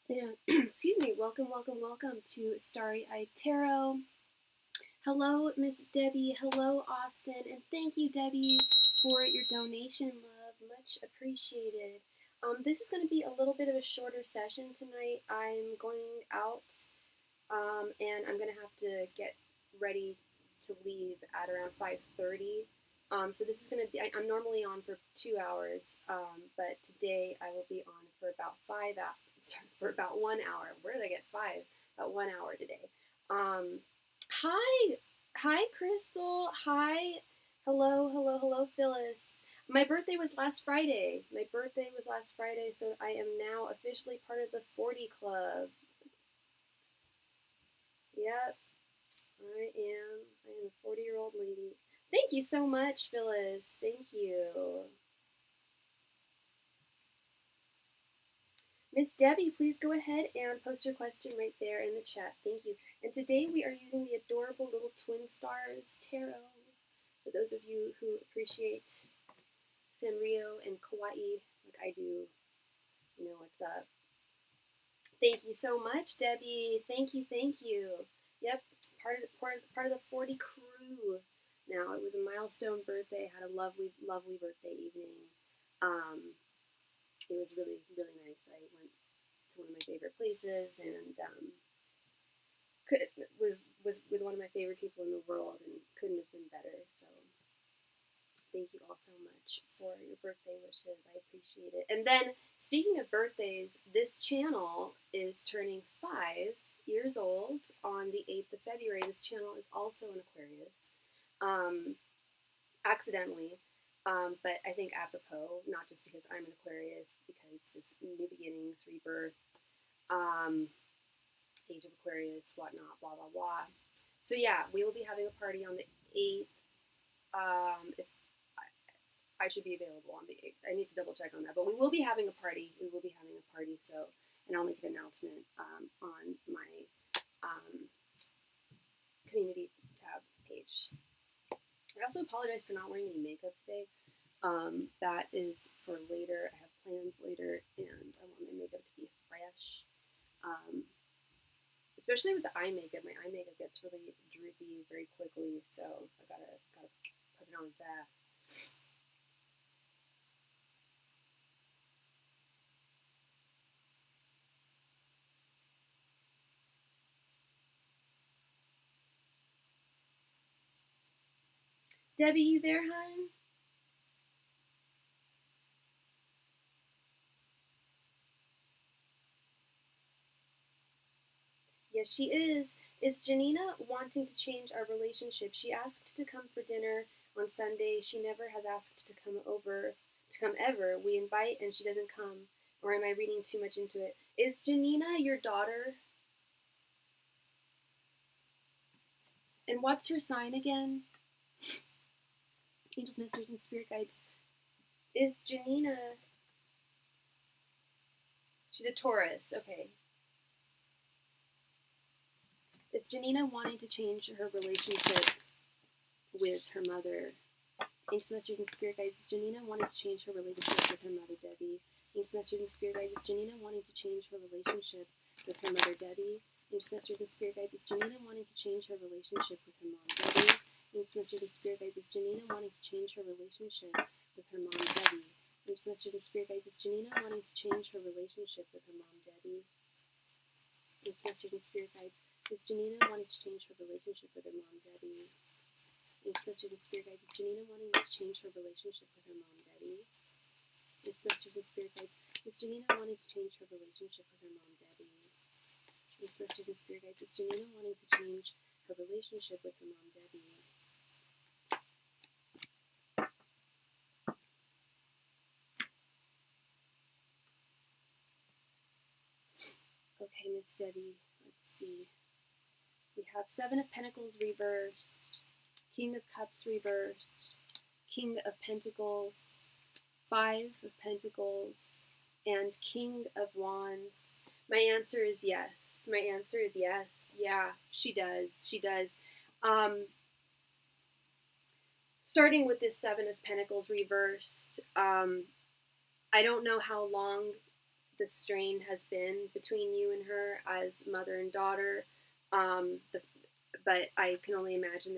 And excuse me, welcome to Starry Eyed Tarot. Hello, Miss Debbie. Hello, Austin. And thank you, Debbie, for your donation, love. Much appreciated. This is going to be a little bit of a shorter session tonight. I'm going out and I'm going to have to get ready to leave at around 5:30. So this is going to be, I'm normally on for 2 hours, but today I will be on for about 5 hours, for about 1 hour. Where did I get 5? About 1 hour today. Hi, Crystal. Hi, hello, Phyllis. My birthday was last Friday. So I am now officially part of the 40 club. Yep, I am a 40-year-old lady. Thank you so much, Phyllis. Thank you. Miss Debbie, please go ahead and post your question right there in the chat. Thank you. And today we are using the adorable little Twin Stars Tarot. For those of you who appreciate Sanrio and Kawaii like I do, you know what's up. Thank you so much, Debbie. Thank you. Yep, part of the 40 crew. Now, it was a milestone birthday. I had a lovely birthday evening. It was really nice. I went to one of my favorite places and was with one of my favorite people in the world, and couldn't have been better. So thank you all so much for your birthday wishes. I appreciate it. And then, speaking of birthdays, this channel is turning 5 years old on the 8th of February. This channel is also an Aquarius. Accidentally, but I think apropos, not just because I'm an Aquarius, because just new beginnings, rebirth, age of Aquarius, whatnot, blah, blah, blah. So yeah, we will be having a party on the 8th. If I should be available on the 8th. I need to double check on that, but we will be having a party. So, and I'll make an announcement on my community tab page. I also apologize for not wearing any makeup today. That is for later. I have plans later, and I want my makeup to be fresh. Especially with the eye makeup. My eye makeup gets really droopy very quickly, so I gotta put it on fast. Debbie, you there, hon? Yes, she is. Is Janina wanting to change our relationship? She asked to come for dinner on Sunday. She never has asked to come ever. We invite and she doesn't come. Or am I reading too much into it? Is Janina your daughter? And what's her sign again? Angels, Masters, and Spirit Guides. Is Janina... She's a Taurus. Okay. Is Janina wanting to change her relationship with her mother? Angels, Masters, and Spirit Guides. Is Janina wanting to change her relationship with her mother, Debbie? Angels, Masters, and Spirit Guides. Is Janina wanting to change her relationship with her mother, Debbie? Angels, Masters, and Spirit Guides. Is Janina wanting to change her relationship with her mom, Debbie? Angels, Masters, and Spirit Guides. Is Janina wanting to change her relationship with her mom, Debbie? Angels, Masters, and Spirit Guides. Is Janina wanting to change her relationship with her mom, Debbie? Angels, Masters, and Spirit Guides. Is Janina wanting to change her relationship with her mom, Debbie? Angels, Masters, and Spirit Guides. Is Janina wanting to change her relationship with her mom, Debbie? Angels, Masters, and Spirit Guides. Is Janina wanting to change her relationship with her mom, Debbie? Angels, Masters, and Spirit Guides. Is Janina wanting to change her relationship with her mom, Debbie? Okay, Miss Debbie, let's see. We have 7 of Pentacles reversed, King of Cups reversed, King of Pentacles, 5 of Pentacles, and King of Wands. My answer is yes. Yeah, she does. Starting with this 7 of Pentacles reversed, I don't know how long the strain has been between you and her as mother and daughter. But I can only imagine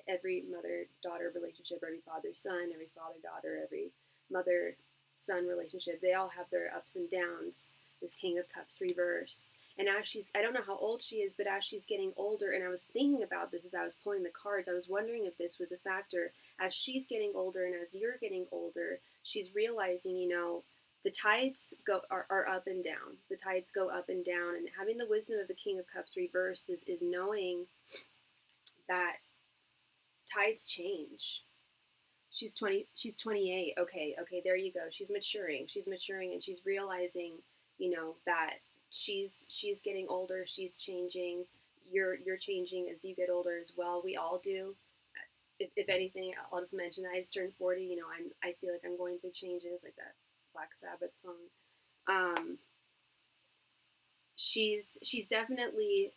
every mother-daughter relationship, every father-son, every father-daughter, every mother-son relationship, they all have their ups and downs. This King of Cups reversed. And as I don't know how old she is, but as she's getting older, and I was thinking about this as I was pulling the cards, I was wondering if this was a factor. As she's getting older and as you're getting older, she's realizing, the tides are up and down. The tides go up and down. And having the wisdom of the King of Cups reversed is knowing that tides change. She's 28. Okay, there you go. She's maturing and she's realizing, that she's getting older, she's changing. You're changing as you get older as well. We all do. If anything, I'll just mention that I just turned 40. I feel like I'm going through changes, like that Black Sabbath song. She's definitely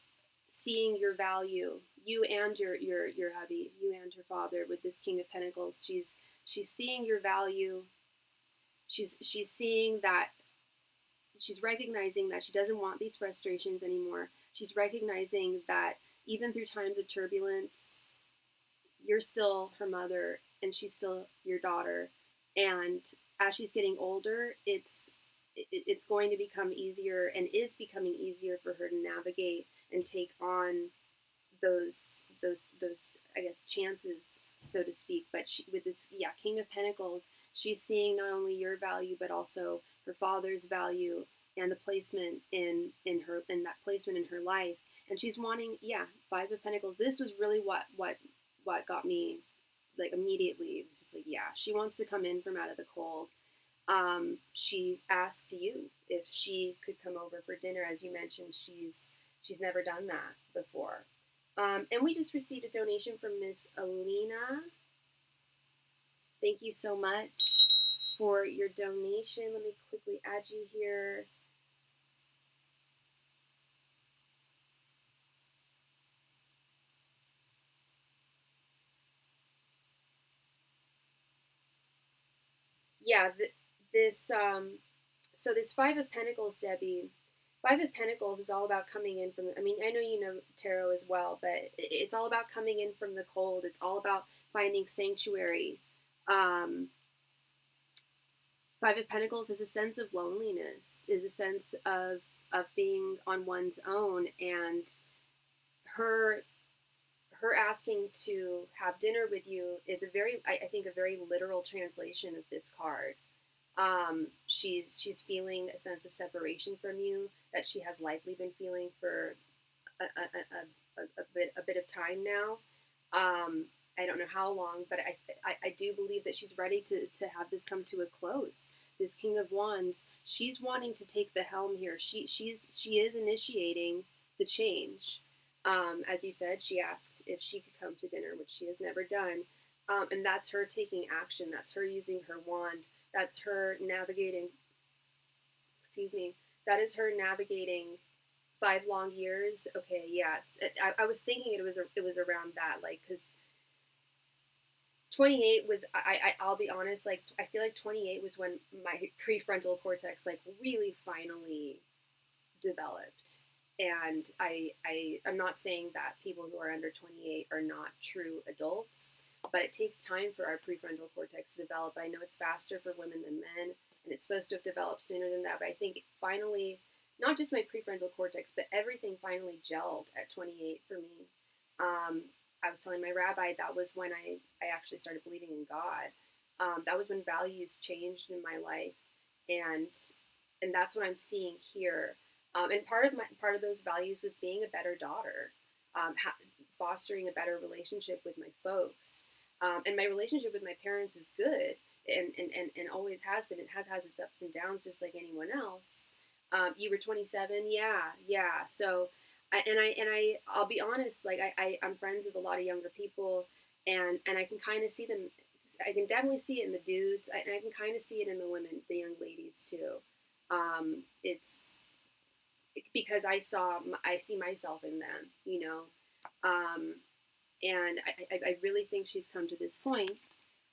seeing your value, you and your hubby, you and her father, with this King of Pentacles. She's seeing your value. She's seeing that. She's recognizing that she doesn't want these frustrations anymore. She's recognizing that even through times of turbulence, you're still her mother and she's still your daughter. And as she's getting older, it's going to become easier, and is becoming easier, for her to navigate and take on those I guess chances, so to speak. But with this King of Pentacles, she's seeing not only your value but also her father's value and the placement in that placement in her life. And she's wanting, Five of Pentacles. This was really what got me, like, immediately. It was just like, she wants to come in from out of the cold. She asked you if she could come over for dinner. As you mentioned, she's never done that before. And we just received a donation from Miss Alina. Thank you so much for your donation. Let me quickly add you here. So this Five of Pentacles, Debbie. Five of Pentacles is all about coming in from, I know you know tarot as well, but it's all about coming in from the cold. It's all about finding sanctuary. Five of Pentacles is a sense of loneliness, is a sense of being on one's own, and her asking to have dinner with you is I think a very literal translation of this card. She's feeling a sense of separation from you that she has likely been feeling for a bit of time now. I don't know how long, but I do believe that she's ready to have this come to a close. This King of Wands, she's wanting to take the helm here. She is initiating the change. As you said, she asked if she could come to dinner, which she has never done. And that's her taking action. That's her using her wand. That's her navigating, that is her navigating 5 long years. Okay, yeah, I was thinking it was around that, like, because 28 was, I'll be honest, like, I feel like 28 was when my prefrontal cortex, like, really finally developed. And I'm not saying that people who are under 28 are not true adults, but it takes time for our prefrontal cortex to develop. I know it's faster for women than men, and it's supposed to have developed sooner than that, but I think it finally, not just my prefrontal cortex, but everything finally gelled at 28 for me. I was telling my rabbi that was when I actually started believing in God. That was when values changed in my life, and that's what I'm seeing here. And part of those values was being a better daughter, fostering a better relationship with my folks. And my relationship with my parents is good, and always has been. It has its ups and downs, just like anyone else. You were 27, yeah. So, I'll be honest. Like, I'm friends with a lot of younger people, and I can kind of see them. I can definitely see it in the dudes, and I can kind of see it in the women, the young ladies too. It's because I see myself in them, and I really think she's come to this point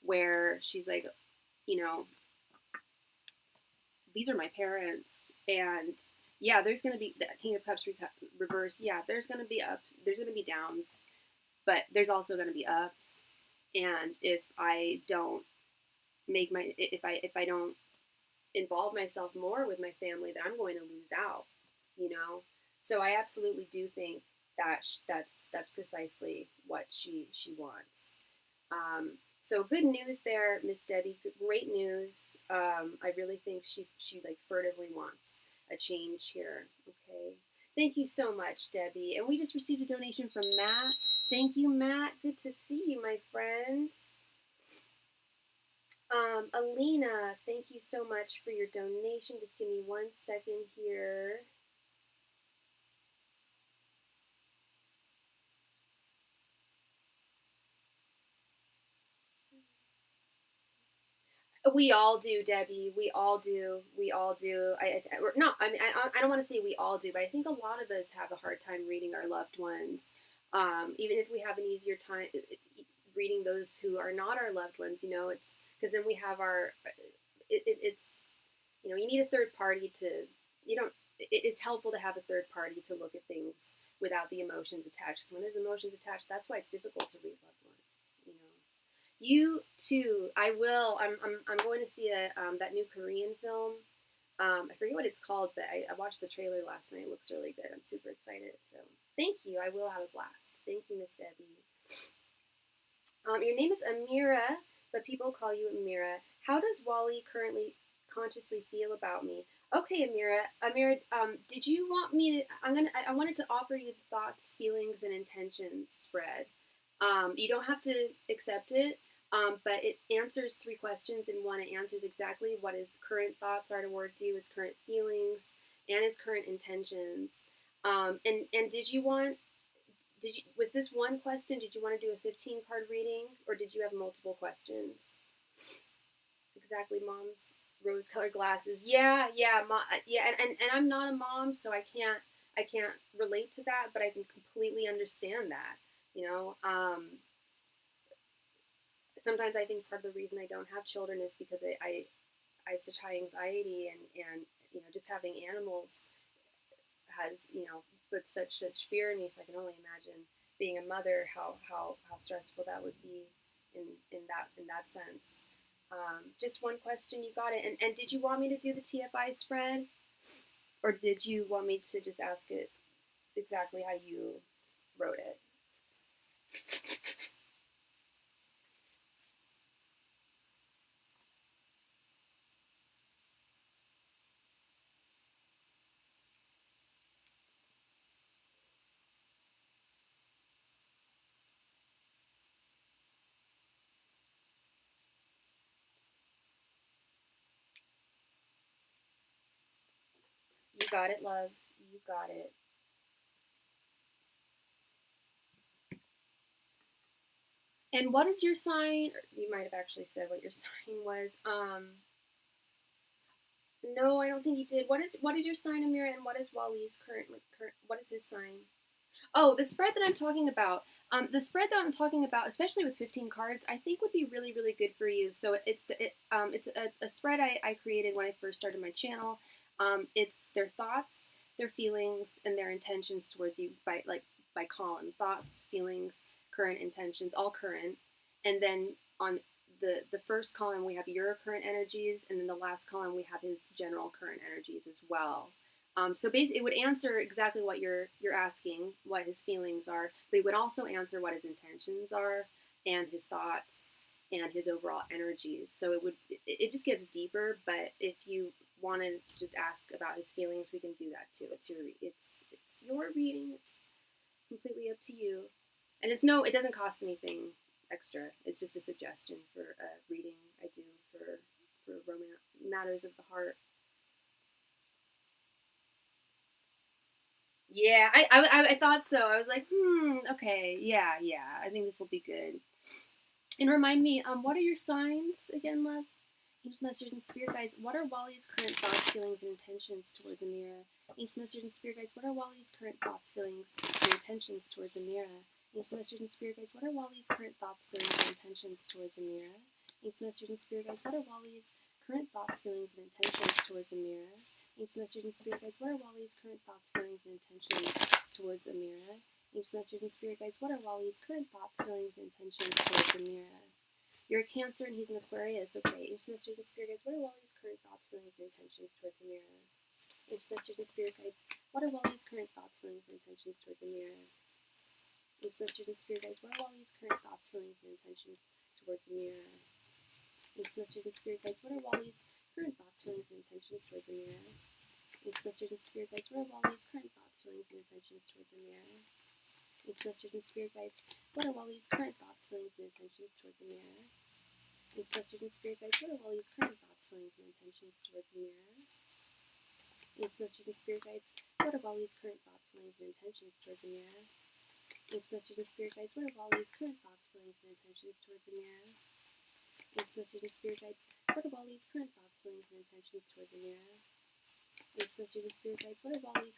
where she's like, these are my parents, and yeah, there's going to be the King of Cups reverse. Yeah, there's going to be ups, there's going to be downs, but there's also going to be ups. And if I don't if I don't involve myself more with my family, then I'm going to lose out, you know? So I absolutely do think that that's precisely what she wants. So good news there, Miss Debbie. Great news. I really think she like furtively wants a change here. Okay. Thank you so much, Debbie. And we just received a donation from Matt. Thank you, Matt. Good to see you, my friend. Alina, thank you so much for your donation. Just give me 1 second here. We all do, Debbie. We all do. We all do. I don't want to say we all do, but I think a lot of us have a hard time reading our loved ones. Even if we have an easier time reading those who are not our loved ones, you know, it's because then we have our, it's, you know, you need a third party to, you don't, it's helpful to have a third party to look at things without the emotions attached. Because when there's emotions attached, that's why it's difficult to read loved ones, you know. You too. I will. I'm going to see that new Korean film. I forget what it's called, but I watched the trailer last night. It looks really good. I'm super excited. So thank you. I will have a blast. Thank you, Miss Debbie. Your name is Amira, but people call you Amira. How does Wally currently consciously feel about me? Okay, Amira. Amira, did you want me to? I wanted to offer you the thoughts, feelings, and intentions spread. You don't have to accept it. But it answers 3 questions in one. It answers exactly what his current thoughts are towards you, his current feelings, and his current intentions. And did you want? Was this one question? Did you want to do a 15-card reading, or did you have multiple questions? Exactly, Mom's rose-colored glasses. Yeah, and I'm not a mom, so I can't relate to that, but I can completely understand that. You know. Sometimes I think part of the reason I don't have children is because I have such high anxiety, and you know, just having animals has, you know, put such fear in me. So I can only imagine being a mother, how stressful that would be in that sense. Just one question, you got it. And did you want me to do the TFI spread, or did you want me to just ask it exactly how you wrote it? You got it, love. You got it. And what is your sign? You might have actually said what your sign was. No, I don't think you did. What is your sign, Amira, and what is Wali's current? What is his sign? Oh, the spread that I'm talking about. The spread that I'm talking about, especially with 15 cards, I think would be really, really good for you. So it's a spread I created when I first started my channel. It's their thoughts, their feelings, and their intentions towards you by column. Thoughts, feelings, current intentions, all current. And then on the first column we have your current energies, and then the last column we have his general current energies as well. So basically, it would answer exactly what you're asking, what his feelings are, but it would also answer what his intentions are, and his thoughts, and his overall energies. So it just gets deeper. But if you want to just ask about his feelings, we can do that too. It's your reading. It's completely up to you, and it doesn't cost anything extra. It's just a suggestion for a reading I do for romance matters of the heart. Yeah, I thought so. I was like, okay, yeah. I think this will be good. And remind me, what are your signs again, love? Angels, messengers, and spirit guides. What are Wally's current thoughts, feelings, and intentions towards Amira? Angels, messengers, and spirit guides. What are Wally's current thoughts, feelings, and intentions towards Amira? Angels, messengers, and spirit guides. What are Wally's current thoughts, feelings, and intentions towards Amira? Angels, messengers, and spirit guides. What are Wally's current thoughts, feelings, and intentions towards Amira? Ancient masters and spirit guides, what are Wally's current thoughts, feelings, and intentions towards Amira? Ancient masters and spirit guides, what are Wally's current thoughts, feelings, and intentions towards Amira? You're a Cancer and he's an Aquarius. Okay. Ancient masters and spirit guides, what are Wally's current thoughts, feelings, and intentions towards Amira? Ancient masters and spirit guides, what are Wally's current thoughts, feelings, and intentions towards Amira? Ancient masters and spirit guides, what are Wally's current thoughts, feelings, and intentions towards Amira? Ancient masters and spirit guides, what are Wally's current thoughts, feelings, and intentions towards Amira? Ancient masters and spirit guides, what are Wally's current thoughts, feelings, and intentions towards Amira? Ancient masters and spirit guides, what are Wally's current thoughts, feelings, and intentions towards Amira? Ancient masters and spirit guides, what are Wally's current thoughts, feelings, and intentions towards Amira? Ancient masters and spirit guides, what are Wally's current thoughts, feelings, and intentions towards Amira? Ancient masters and spirit guides, what are Wally's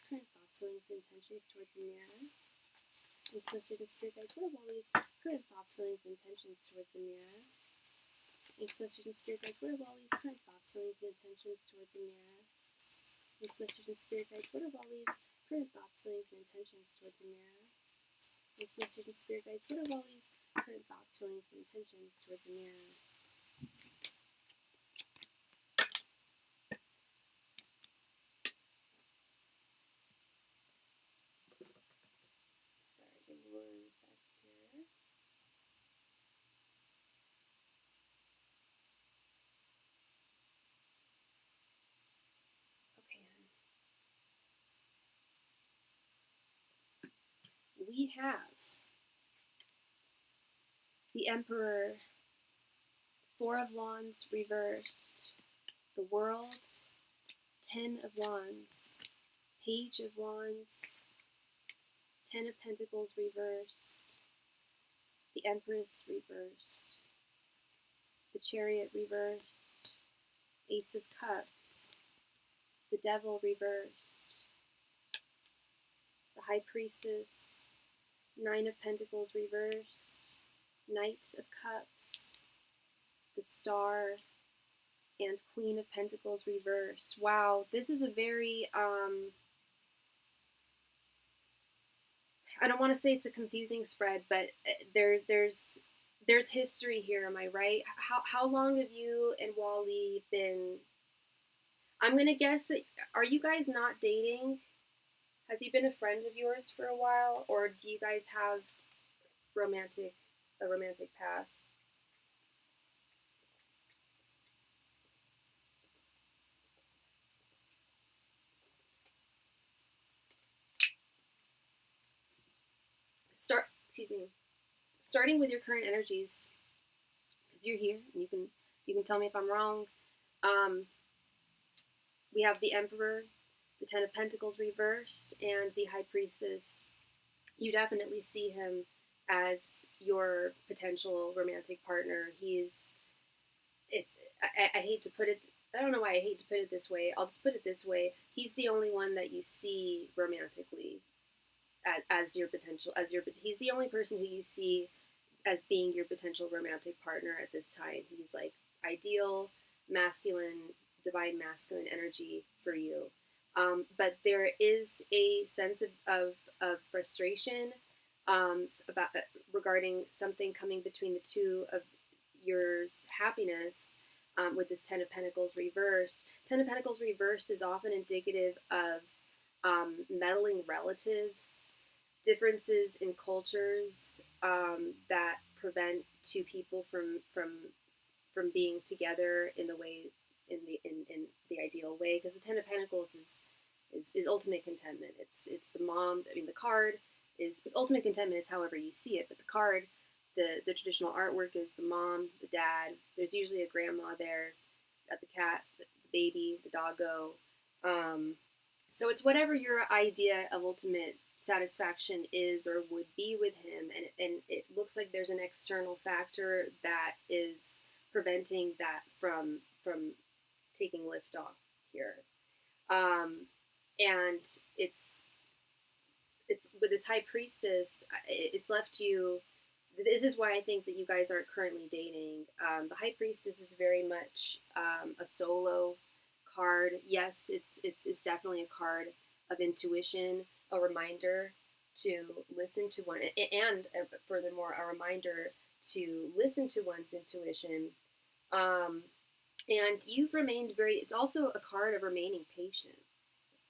current thoughts, feelings, and intentions towards Amira? Ancient masters and spirit guides, what are Wally's current thoughts, feelings, and intentions towards Amira? Ancient masters and spirit guides, what are Wally's current thoughts, feelings, and intentions towards Amira? Ancient masters and spirit guides, what are Wally's current thoughts, feelings, and intentions towards Amira? Ancient masters and spirit guides, what are Wally's current thoughts, feelings, and intentions towards Amira? Ancient masters and spirit guides, what are Wally's current thoughts, feelings, and intentions towards Amira? Ancient masters and spirit guides, what are Wally's current thoughts, feelings, and intentions towards Amira? Sorry, give me 1 sec here. Okay, we have the Emperor, 4 of Wands reversed, the World, 10 of Wands, Page of Wands, 10 of Pentacles reversed, the Empress reversed, the Chariot reversed, Ace of Cups, the Devil reversed, the High Priestess, 9 of Pentacles reversed, Knight of Cups, the Star, and Queen of Pentacles reversed. Wow, this is a very, I don't want to say it's a confusing spread, but there's history here, am I right? How long have you and Wally been, I'm going to guess that, are you guys not dating? Has he been a friend of yours for a while, or do you guys have a romantic past? Starting with your current energies, because you're here, and you can tell me if I'm wrong. We have the Emperor, the 10 of Pentacles reversed, and the High Priestess. You definitely see him as your potential romantic partner. I hate to put it, I don't know why I hate to put it this way. I'll just put it this way. He's the only one that you see romantically as your potential, he's the only person who you see as being your potential romantic partner at this time. He's like ideal, masculine, divine masculine energy for you. But there is a sense of frustration about regarding something coming between the two of yours happiness with this 10 of Pentacles reversed. 10 of Pentacles reversed is often indicative of meddling relatives, differences in cultures that prevent two people from being together in the way in the ideal way, because the 10 of Pentacles is ultimate contentment. It's the mom. I mean, the card is ultimate contentment is however you see it, but the card, the traditional artwork is the mom, the dad. There's usually a grandma there, got the cat, the baby, the doggo. So it's whatever your idea of ultimate satisfaction is or would be with him, and it looks like there's an external factor that is preventing that from taking lift off here. And it's with this High Priestess, it's left you this is why I think that you guys aren't currently dating. The High Priestess is very much a solo card. Yes, it's definitely a card of intuition, a reminder to listen to one, and furthermore, a reminder to listen to one's intuition. Um, and you've remained very. It's also a card of remaining patient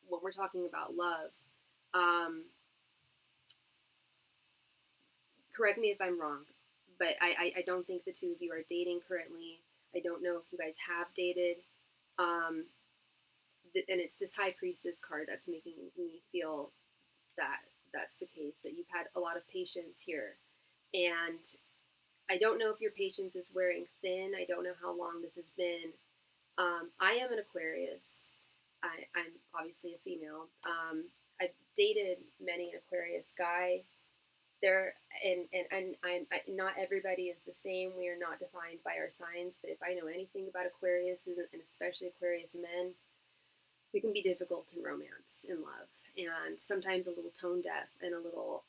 when we're talking about love. Um, Correct me if I'm wrong, but I don't think the two of you are dating currently. I don't know if you guys have dated. Um, and it's this High Priestess card that's making me feel that that's the case, that you've had a lot of patience here. And I don't know if your patience is wearing thin. I don't know how long this has been. I am an Aquarius. I'm obviously a female. I've dated many an Aquarius guy. There and not everybody is the same. We are not defined by our signs. But if I know anything about Aquarius, and especially Aquarius men, we can be difficult in romance, in love, and sometimes a little tone deaf and a little.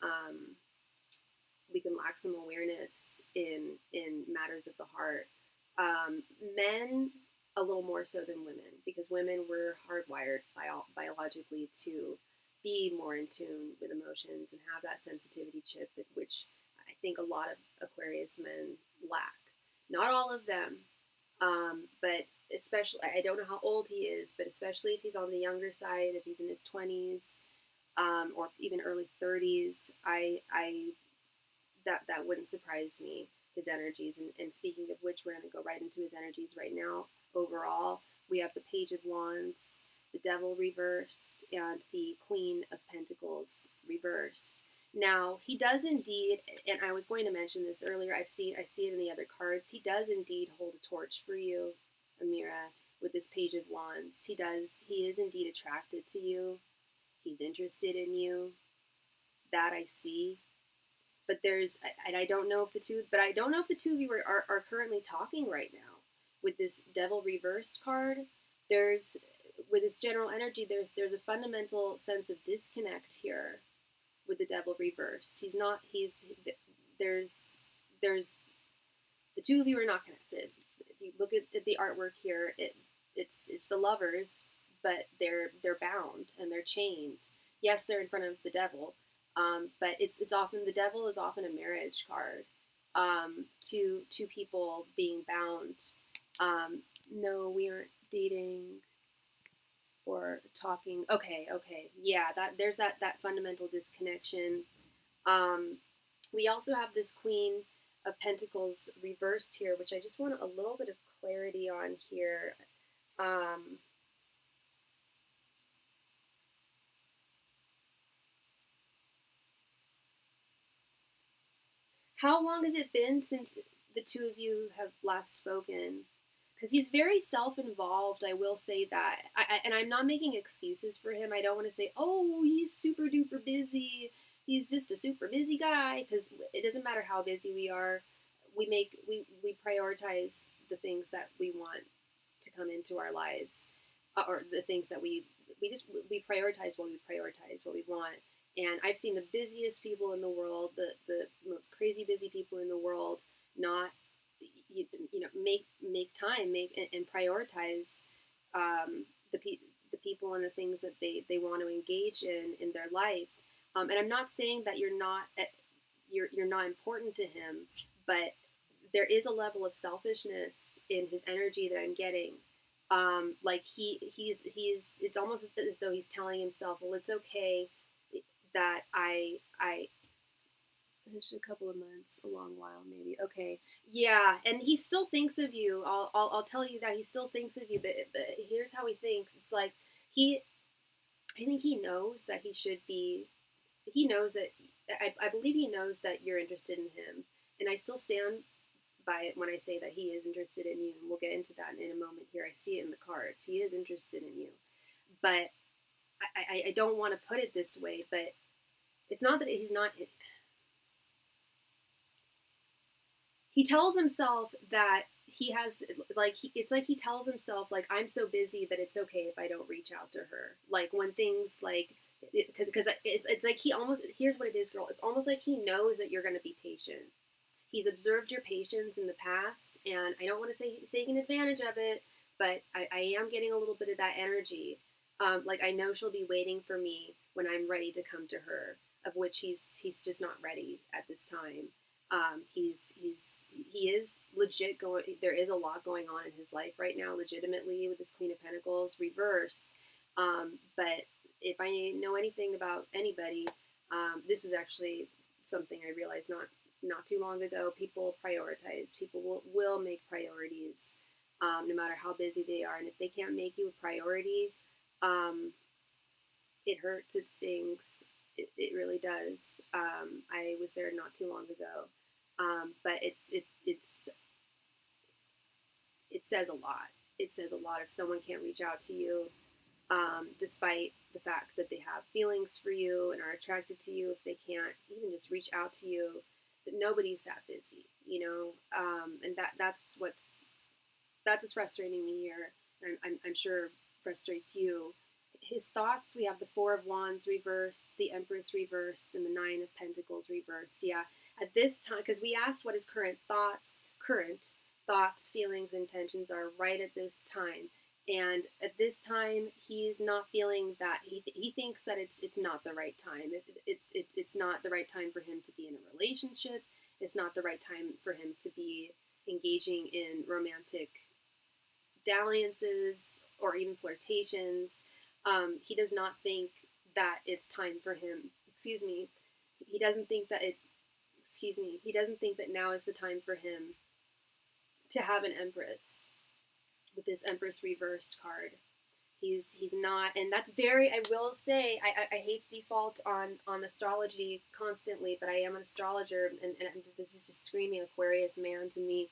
We can lack some awareness in matters of the heart. Men a little more so than women, because women were hardwired biologically to be more in tune with emotions and have that sensitivity chip, which I think a lot of Aquarius men lack. Not all of them, but especially, I don't know how old he is, but especially if he's on the younger side, if he's in his 20s, or even early 30s, that wouldn't surprise me, his energies. And speaking of which, we're going to go right into his energies right now. Overall, we have the Page of Wands, the Devil reversed, and the Queen of Pentacles reversed. Now, he does indeed, and I was going to mention this earlier, I see it in the other cards, he does indeed hold a torch for you, Amira, with this Page of Wands. He is indeed attracted to you. He's interested in you. That I see. But I don't know if the two of you are currently talking right now. With this Devil reversed card, with this general energy, there's a fundamental sense of disconnect here with the Devil reversed. There's the two of you are not connected. If you look at the artwork here, it's the lovers, but they're bound and they're chained. Yes, they're in front of the devil, but it's often, the devil is often a marriage card. Two people being bound. No, we aren't dating or talking. Okay, yeah, there's that fundamental disconnection. We also have this Queen of Pentacles reversed here, which I just want a little bit of clarity on here. How long has it been since the two of you have last spoken? Because he's very self-involved, I will say that. And I'm not making excuses for him. I don't want to say, oh, he's super duper busy. He's just a super busy guy. Because it doesn't matter how busy we are. We prioritize the things that we want to come into our lives, or the things that we prioritize what we want. And I've seen the busiest people in the world, the most crazy busy people in the world, not make time, and prioritize the people and the things that they want to engage in their life. And I'm not saying that you're not important to him, but there is a level of selfishness in his energy that I'm getting. Like he's it's almost as though he's telling himself, well, it's okay that I just a couple of months, a long while maybe. Okay, yeah, and he still thinks of you. I'll tell you that he still thinks of you, but here's how he thinks. It's like I think he knows that he should be. He knows that I believe he knows that you're interested in him, and I still stand by it when I say that he is interested in you. And we'll get into that in a moment here. I see it in the cards. He is interested in you, but I don't want to put it this way, but it's not that he's not. He tells himself that he has, like, it's like he tells himself, like, I'm so busy that it's okay if I don't reach out to her. Like, when things, like, because it's like he almost, here's what it is, girl. It's almost like he knows that you're going to be patient. He's observed your patience in the past, and I don't want to say he's taking advantage of it, but I am getting a little bit of that energy. Like, I know she'll be waiting for me when I'm ready to come to her, of which he's just not ready at this time. He is legit going. There is a lot going on in his life right now, legitimately, with this Queen of Pentacles reversed. But if I know anything about anybody, this was actually something I realized not too long ago. People prioritize. People will make priorities, no matter how busy they are. And if they can't make you a priority, it hurts. It stings. It really does. I was there not too long ago, but it says a lot. It says a lot if someone can't reach out to you, despite the fact that they have feelings for you and are attracted to you. If they can't even just reach out to you, that nobody's that busy, you know. And that's what's frustrating me here. I'm sure frustrates you. His thoughts, we have the Four of Wands reversed, the Empress reversed, and the Nine of Pentacles reversed. Yeah, at this time, because we asked what his current thoughts, feelings, intentions are right at this time. And at this time, he's not feeling that. He thinks that it's not the right time. It's not the right time for him to be in a relationship. It's not the right time for him to be engaging in romantic dalliances or even flirtations. He does not think that it's time for him. Excuse me. He doesn't think that He doesn't think that now is the time for him to have an Empress with this Empress reversed card. He's not, and that's very. I will say, I hate to default on astrology constantly, but I am an astrologer, and this is just screaming Aquarius man to me.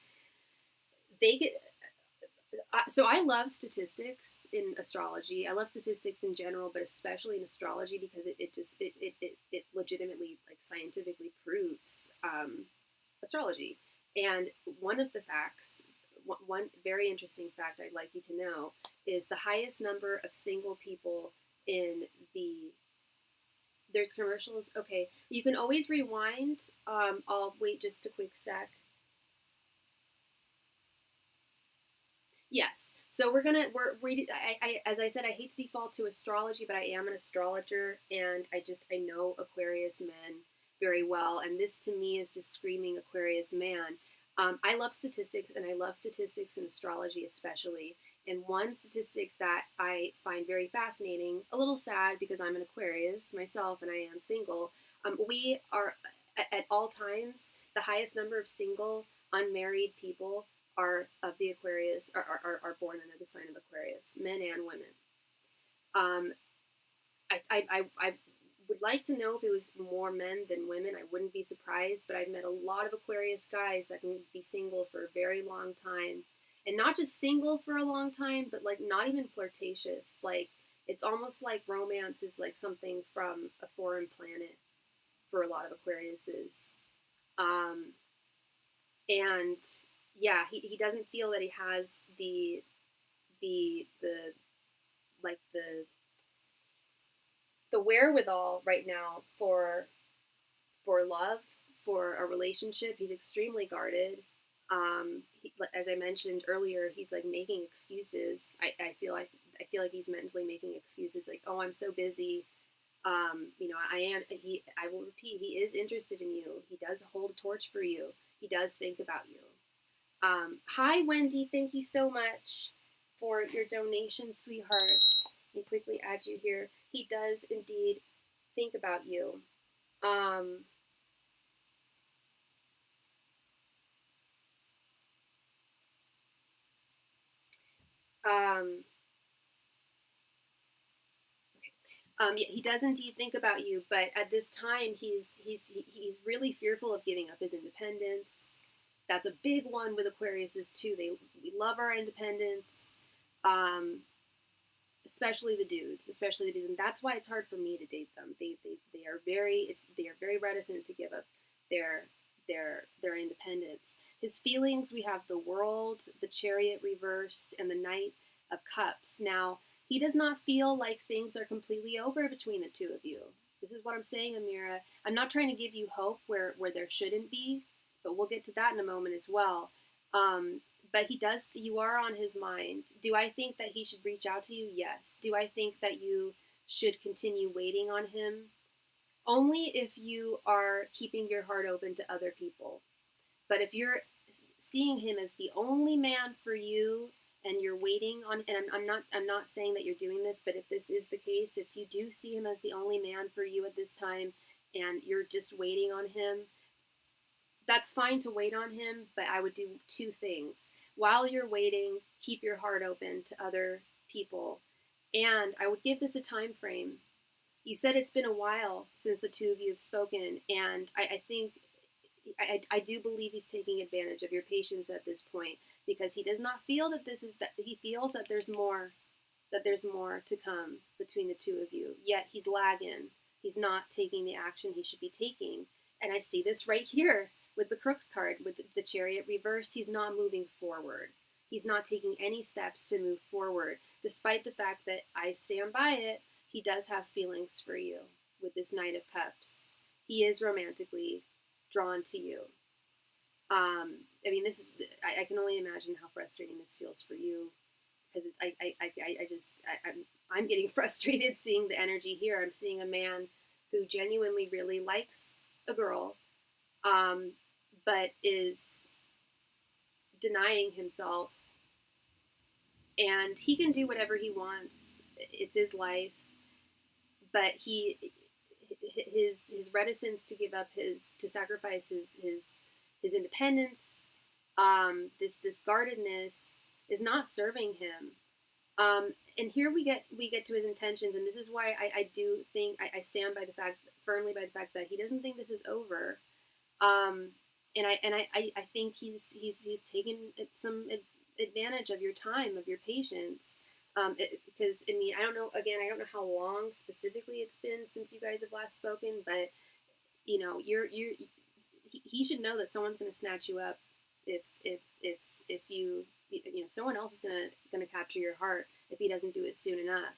They get. So I love statistics in astrology. I love statistics in general, but especially in astrology because it legitimately, like, scientifically proves astrology. And one of the facts, one very interesting fact I'd like you to know is the highest number of single people in the. There's commercials. Okay, you can always rewind. I'll wait just a quick sec. Yes. So we're as I said, I hate to default to astrology, but I am an astrologer, and I know Aquarius men very well, and this to me is just screaming Aquarius man. I love statistics, and I love statistics in astrology especially. And one statistic that I find very fascinating, a little sad because I'm an Aquarius myself and I am single, we are at all times the highest number of single, unmarried people are of the Aquarius, are born under the sign of Aquarius, men and women. I would like to know if it was more men than women. I wouldn't be surprised, but I've met a lot of Aquarius guys that can be single for a very long time. And not just single for a long time, but like not even flirtatious. Like, it's almost like romance is like something from a foreign planet for a lot of Aquariuses. And yeah, he doesn't feel that he has the wherewithal right now for love, for a relationship. He's extremely guarded. As I mentioned earlier, he's like making excuses. I feel like he's mentally making excuses, like, oh, I'm so busy. I will repeat, he is interested in you. He does hold a torch for you. He does think about you. Hi, Wendy. Thank you so much for your donation, sweetheart. Let me quickly add you here. He does indeed think about you. Yeah, he does indeed think about you, but at this time, he's really fearful of giving up his independence. That's a big one with Aquariuses too. We love our independence, especially the dudes, and that's why it's hard for me to date them. They are very reticent to give up their independence. His feelings, we have the World, the Chariot reversed, and the Knight of Cups. Now, he does not feel like things are completely over between the two of you. This is what I'm saying, Amira. I'm not trying to give you hope where there shouldn't be, but we'll get to that in a moment as well. But you are on his mind. Do I think that he should reach out to you? Yes. Do I think that you should continue waiting on him? Only if you are keeping your heart open to other people. But if you're seeing him as the only man for you and you're waiting on, and I'm not saying that you're doing this, but if this is the case, if you do see him as the only man for you at this time and you're just waiting on him, that's fine to wait on him, but I would do two things. While you're waiting, keep your heart open to other people. And I would give this a time frame. You said it's been a while since the two of you have spoken, and I think I do believe he's taking advantage of your patience at this point, because he does not feel that he feels that there's more to come between the two of you. Yet he's lagging. He's not taking the action he should be taking. And I see this right here with the Crooks card, with the Chariot reversed. He's not moving forward. He's not taking any steps to move forward, despite the fact that I stand by it. He does have feelings for you with this Knight of Cups. He is romantically drawn to you. I mean, this is, I can only imagine how frustrating this feels for you, because I'm getting frustrated seeing the energy here. I'm seeing a man who genuinely really likes a girl, but is denying himself, and he can do whatever he wants. It's his life, but his reticence to give up to sacrifice his independence, this guardedness is not serving him. And here we get to his intentions, and this is why I do think I stand firmly by the fact that he doesn't think this is over. And I think he's taken some advantage of your time, of your patience. Because I mean, I don't know how long specifically it's been since you guys have last spoken, but you know, he should know that someone's going to snatch you up if you know, someone else is going to capture your heart if he doesn't do it soon enough.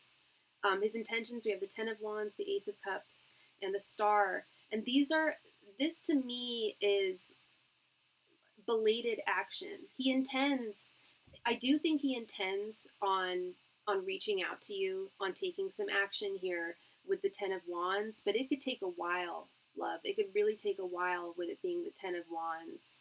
His intentions, we have the Ten of Wands, the Ace of Cups, and the Star, and this to me is belated action. I do think he intends on reaching out to you, on taking some action here with the Ten of Wands, but it could take a while, love. It could really take a while with it being the Ten of Wands.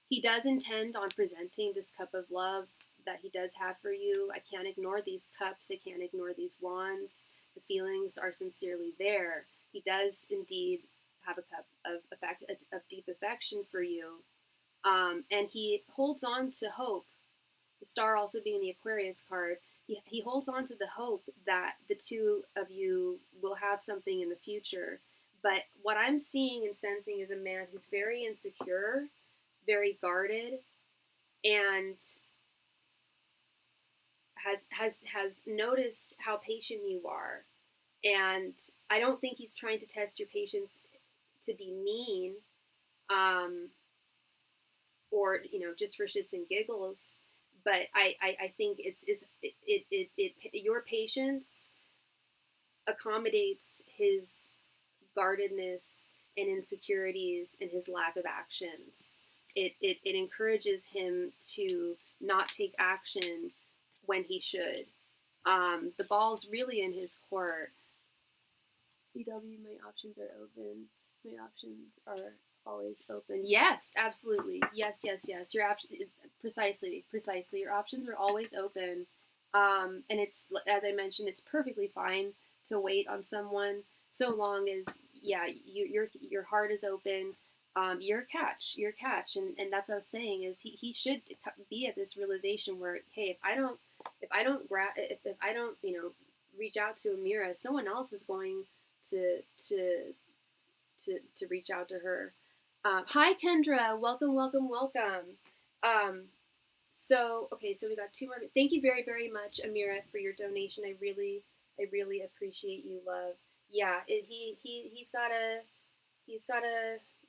He does intend on presenting this cup of love that he does have for you. I can't ignore these cups. I can't ignore these wands. The feelings are sincerely there. He does indeed have a cup of deep affection for you. And he holds on to hope. The Star also being the Aquarius card, he holds on to the hope that the two of you will have something in the future. But what I'm seeing and sensing is a man who's very insecure, very guarded, and has noticed how patient you are. And I don't think he's trying to test your patience to be mean, or you know, just for shits and giggles. But I think your patience accommodates his guardedness and insecurities and his lack of actions. It encourages him to not take action when he should. The ball's really in his court. BW, my options are open. My options are always open. Yes, absolutely. Yes. Your precisely. Your options are always open. And it's, as I mentioned, it's perfectly fine to wait on someone so long as your heart is open. Your catch, and that's what I was saying is he should be at this realization where, hey, if I don't reach out to Amira, someone else is going to reach out to her. Hi Kendra, welcome. So we got two more. Thank you very, very much, Amira, for your donation. I really appreciate you, love. Yeah, he's gotta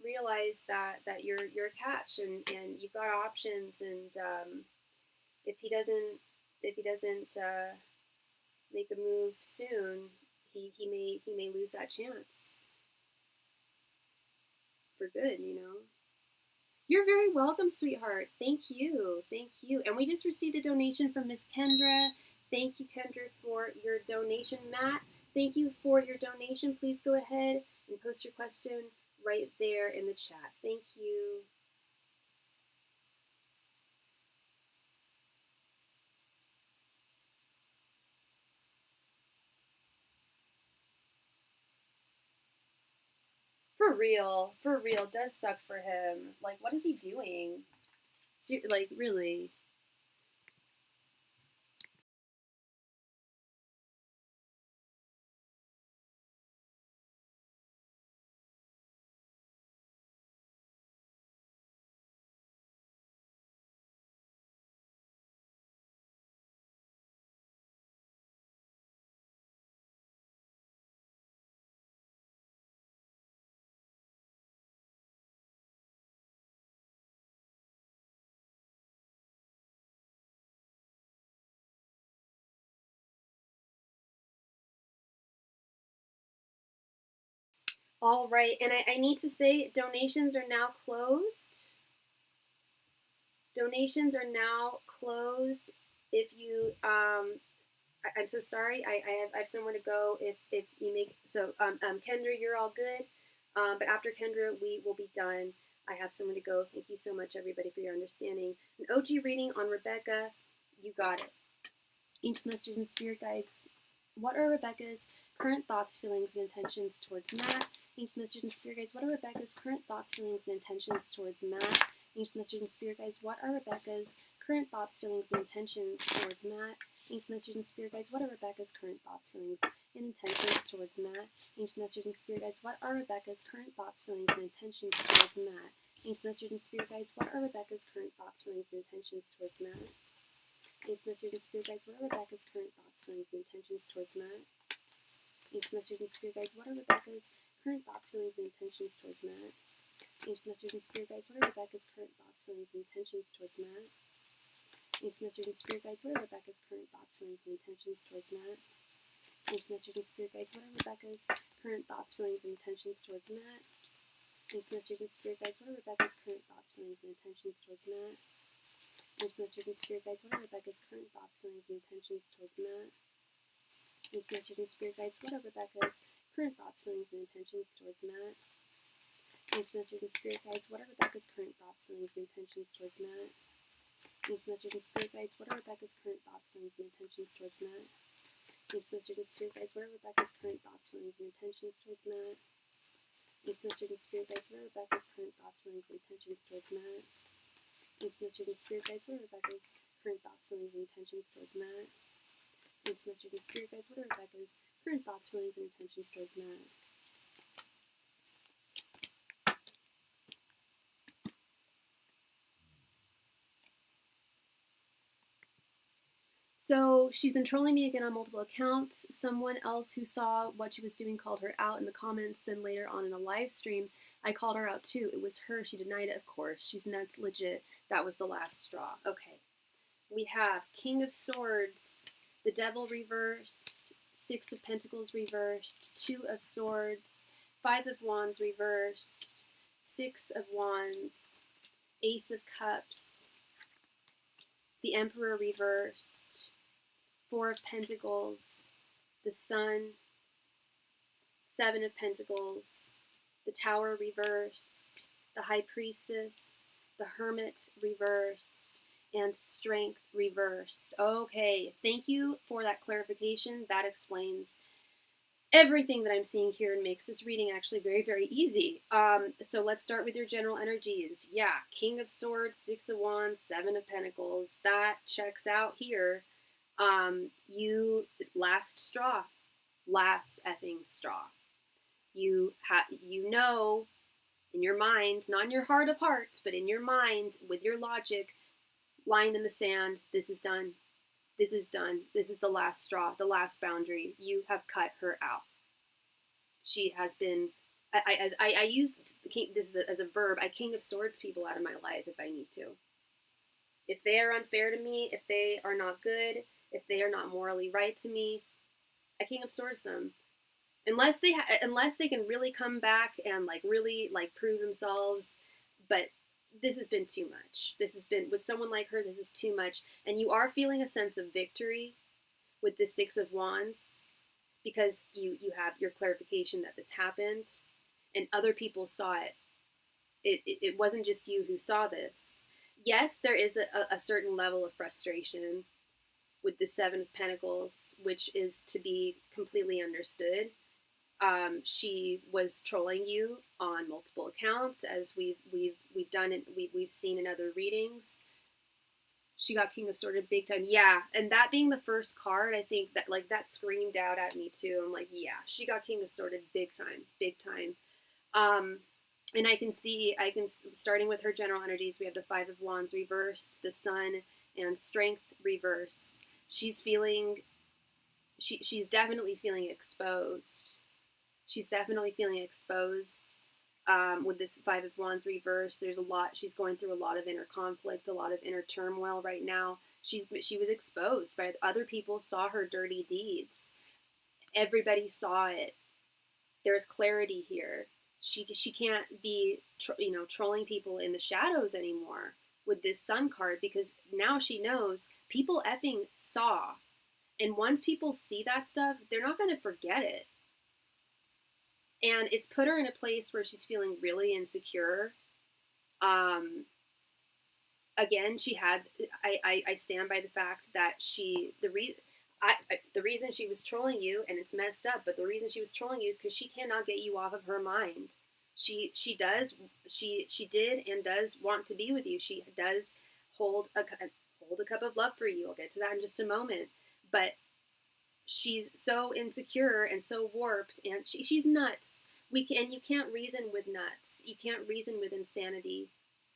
realize that you're a catch, and you've got options, and if he doesn't make a move soon, he may lose that chance. for good, you know. You're very welcome, sweetheart. Thank you. Thank you. And we just received a donation from Miss Kendra. Thank you, Kendra, for your donation. Matt, thank you for your donation. Please go ahead and post your question right there in the chat. Thank you. For real, does suck for him. Like, what is he doing? Like, really? All right, and I need to say donations are now closed. Donations are now closed. If you, I'm so sorry. I have somewhere to go. If you make so, Kendra, you're all good. But after Kendra, we will be done. I have somewhere to go. Thank you so much, everybody, for your understanding. An OG reading on Rebecca. You got it. Ancient Masters and Spirit Guides. What are Rebecca's current thoughts, feelings, and intentions towards Matt? Ancient Masters and Spirit Guides. What are Rebecca's current thoughts, feelings, and intentions towards Matt? Ancient Masters and Spirit Guides. What are Rebecca's current thoughts, feelings, and intentions towards Matt? Ancient Masters and Spirit Guides. What are Rebecca's current thoughts, feelings, and intentions towards Matt? Ancient Masters and Spirit Guides. What are Rebecca's current thoughts, feelings, and intentions towards Matt? Ancient Masters and Spirit Guides. What are Rebecca's current thoughts, feelings, and intentions towards Matt? Ancient Masters and Spirit Guides, what are Rebecca's current thoughts, feelings, and intentions towards Matt? Ancient Masters and Spirit Guides, what are Rebecca's current thoughts, feelings, and intentions towards Matt? Ancient Masters and Spirit Guides, what are Rebecca's current thoughts, feelings, and intentions towards Matt? Ancient Masters and Spirit Guides, what are Rebecca's current thoughts, feelings, and intentions towards Matt? Ancient Masters and Spirit Guides, what are Rebecca's current thoughts, feelings, and intentions towards Matt? Ancient Masters and Spirit Guides, what are Rebecca's current thoughts, feelings, and intentions towards Matt? Ancient Masters and Spirit Guides, what are Rebecca's current thoughts, feelings, and intentions towards Matt? Ancient Masters and Spirit Guides, what are Rebecca's current thoughts, feelings, and intentions towards Matt? Ancient Masters and Spirit Guides, what are Rebecca's current thoughts, feelings, and intentions towards Matt? Ancient Masters and Spirit Guides, what are Rebecca's current thoughts, feelings, and intentions towards Matt? Ancient Masters and Spirit Guides, what are Rebecca's current thoughts, feelings, and intentions towards Matt? Ancient Masters and Spirit Guides, what are Rebecca's current thoughts, feelings, and intentions towards Matt? Ancient Masters and Spirit Guides, what are Rebecca's current thoughts, feelings, and intentions towards Matt? Ancient Masters and Spirit Guides, what are Rebecca's current thoughts, feelings, and intentions towards Matt? So she's been trolling me again on multiple accounts. Someone else who saw what she was doing called her out in the comments. Then later on in a live stream, I called her out too. It was her. She denied it, of course. She's nuts, legit. That was the last straw. Okay. We have King of Swords, the Devil reversed, Six of Pentacles reversed, Two of Swords, Five of Wands reversed, Six of Wands, Ace of Cups, the Emperor reversed, Four of Pentacles, the Sun, Seven of Pentacles, the Tower reversed, the High Priestess, the Hermit reversed, and Strength reversed. Okay, thank you for that clarification. That explains everything that I'm seeing here and makes this reading actually very, very easy. So let's start with your general energies. Yeah, King of Swords, Six of Wands, Seven of Pentacles. That checks out here. You last straw, last effing straw. You know in your mind, not in your heart of hearts, but in your mind with your logic, line in the sand. This is done. This is done. This is the last straw, the last boundary. You have cut her out. She has been. I use this as a verb. I King of Swords people out of my life if I need to. If they are unfair to me, if they are not good, if they are not morally right to me, I King of Swords them. unless they can really come back and like really like prove themselves. But this has been too much. This has been, with someone like her, this is too much. And you are feeling a sense of victory with the Six of Wands, because you have your clarification that this happened and other people saw it. It wasn't just you who saw this. Yes, there is a certain level of frustration with the Seven of Pentacles, which is to be completely understood. She was trolling you on multiple accounts, as we've done and we've seen in other readings. She got King of Swords big time. Yeah, and that being the first card, I think that like that screamed out at me too. I'm like, yeah, she got King of Swords big time, big time. And I can starting with her general energies, we have the Five of Wands reversed, the Sun, and Strength reversed. She's definitely feeling exposed. She's definitely feeling exposed. With this Five of Wands reversed, there's a lot. She's going through a lot of inner conflict, a lot of inner turmoil right now. She was exposed by other people. Saw her dirty deeds. Everybody saw it. There's clarity here. She can't be trolling people in the shadows anymore with this Sun card, because now she knows people effing saw, and once people see that stuff, they're not going to forget it. And it's put her in a place where she's feeling really insecure. Again, I stand by the fact that the reason she was trolling you, and it's messed up, but the reason she was trolling you is because she cannot get you off of her mind. She did and does want to be with you. She does hold a cup of love for you. I'll get to that in just a moment. But she's so insecure and so warped, and she's nuts. You can't reason with nuts. You can't reason with insanity.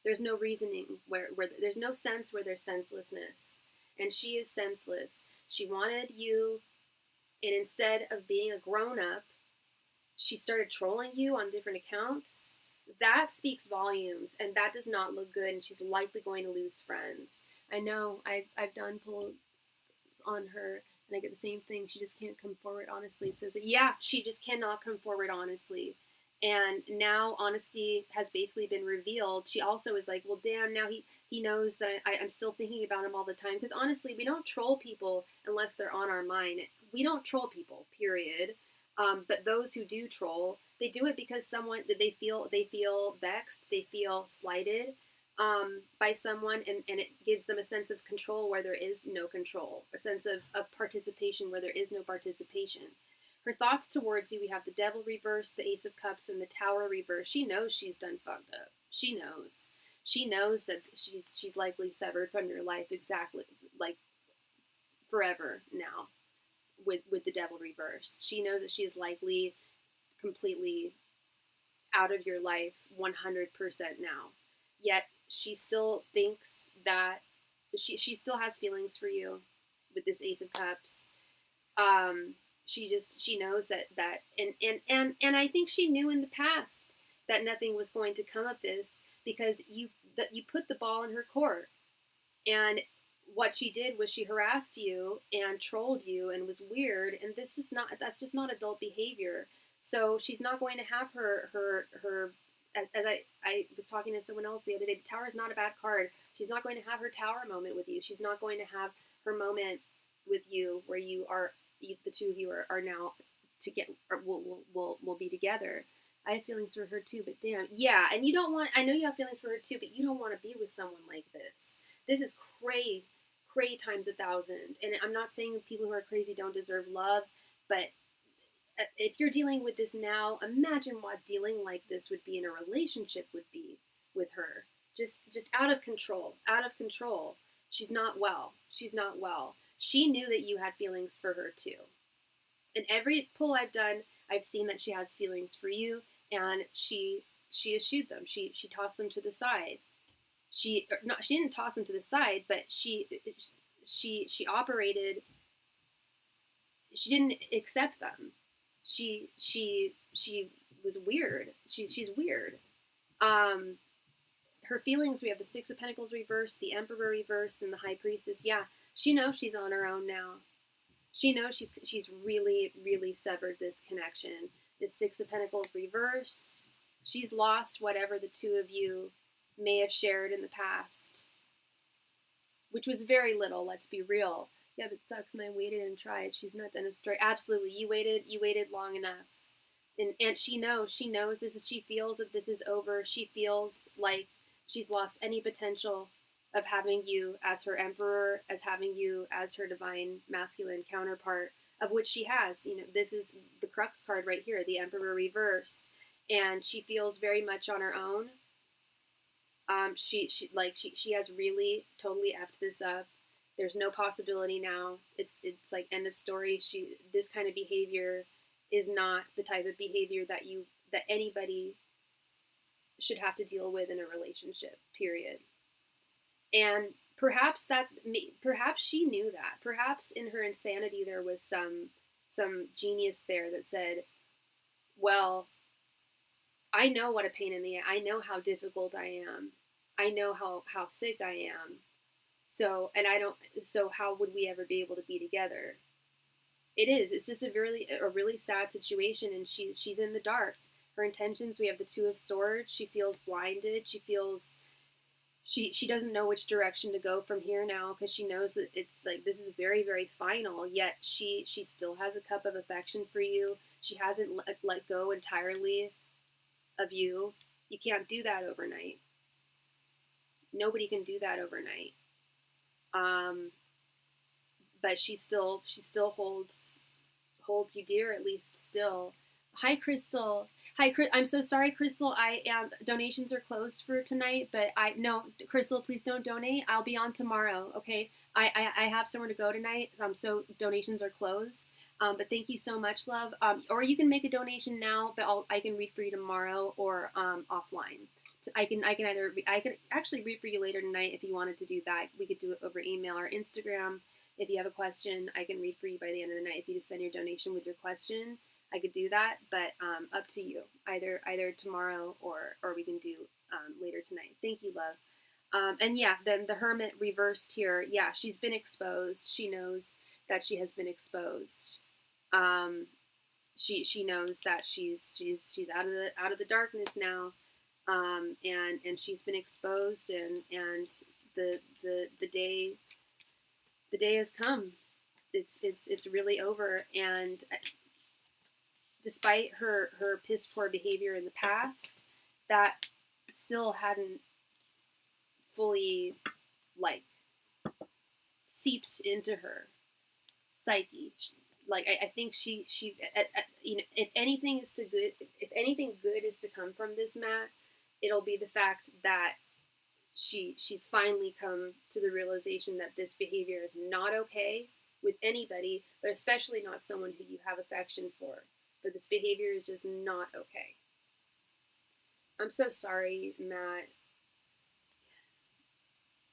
There's no reasoning where there's no sense where there's senselessness. And she is senseless. She wanted you, and instead of being a grown-up, she started trolling you on different accounts. That speaks volumes, and that does not look good, and she's likely going to lose friends. I know, I've done polls on her, and I get the same thing. She just can't come forward honestly. It says, yeah, she just cannot come forward honestly. And now honesty has basically been revealed. She also is like, well, damn, now he knows that I'm still thinking about him all the time. Because honestly, we don't troll people unless they're on our mind. We don't troll people, period. But those who do troll, they do it because they feel vexed, they feel slighted by someone, and it gives them a sense of control where there is no control, a sense of participation where there is no participation. Her thoughts towards you, we have the Devil reversed, the Ace of Cups, and the Tower reversed. She knows she's done fucked up. She knows. She knows that she's likely severed from your life exactly, like, forever now with the Devil reversed. She knows that she is likely completely out of your life 100% now. Yet she still thinks that she still has feelings for you with this Ace of Cups. She knows that and I think she knew in the past that nothing was going to come of this, because you put the ball in her court. And what she did was she harassed you and trolled you and was weird, and that's just not adult behavior. So she's not going to have her as I was talking to someone else the other day, the Tower is not a bad card. She's not going to have her Tower moment with you. She's not going to have her moment with you where the two of you are now will be together. I have feelings for her too, but damn, yeah. And I know you have feelings for her too, but you don't want to be with someone like this. This is cray times 1,000. And I'm not saying people who are crazy don't deserve love, but if you're dealing with this now, imagine what dealing like this would be in a relationship would be with her. Just out of control. She's not well. She knew that you had feelings for her too. In every pull I've done, I've seen that she has feelings for you, and she eschewed them. She tossed them to the side. She didn't toss them to the side, but she operated. She didn't accept them. She was weird. She's weird. Her feelings, we have the Six of Pentacles reversed, the Emperor reversed, and the High Priestess. Yeah, she knows she's on her own now. She knows she's really, really severed this connection. It's Six of Pentacles reversed. She's lost whatever the two of you may have shared in the past, which was very little, let's be real. Yeah, but it sucks, and I waited and tried. She's nuts. End of story. Absolutely. You waited long enough. And she knows she feels that this is over. She feels like she's lost any potential of having you as her emperor, as having you as her divine masculine counterpart, of which she has. This is the crux card right here, the Emperor reversed. And she feels very much on her own. She has really totally effed this up. There's no possibility now. It's like end of story. This kind of behavior is not the type of behavior that anybody should have to deal with in a relationship, period. And perhaps she knew that. Perhaps in her insanity there was some genius there that said, well, I know what a pain in the ass. I know how difficult I am. I know how sick I am. So how would we ever be able to be together? It's just a really sad situation, and she's in the dark. Her intentions, we have the Two of Swords. She feels blinded. She feels she doesn't know which direction to go from here now, because she knows that it's like this is very, very final, yet she still has a cup of affection for you. She hasn't let go entirely of you. You can't do that overnight. Nobody can do that overnight. But she still holds you dear, at least still. Hi, Crystal. Hi, I'm so sorry, Crystal. Donations are closed for tonight, but no, Crystal, please don't donate. I'll be on tomorrow, okay? I have somewhere to go tonight, so donations are closed. But thank you so much, love. Or you can make a donation now, but I can read for you tomorrow or offline. I can actually read for you later tonight if you wanted to do that. We could do it over email or Instagram. If you have a question, I can read for you by the end of the night. If you just send your donation with your question, I could do that. But up to you. Either tomorrow or we can do later tonight. Thank you, love. And yeah, then the Hermit reversed here. Yeah, she's been exposed. She knows that she has been exposed. She knows that she's out of the darkness now. And she's been exposed, and the day has come. It's really over. And despite her piss poor behavior in the past, that still hadn't fully seeped into her psyche. I think she if anything good is to come from this, Matt, it'll be the fact that she's finally come to the realization that this behavior is not okay with anybody, but especially not someone who you have affection for. But this behavior is just not okay. I'm so sorry, Matt.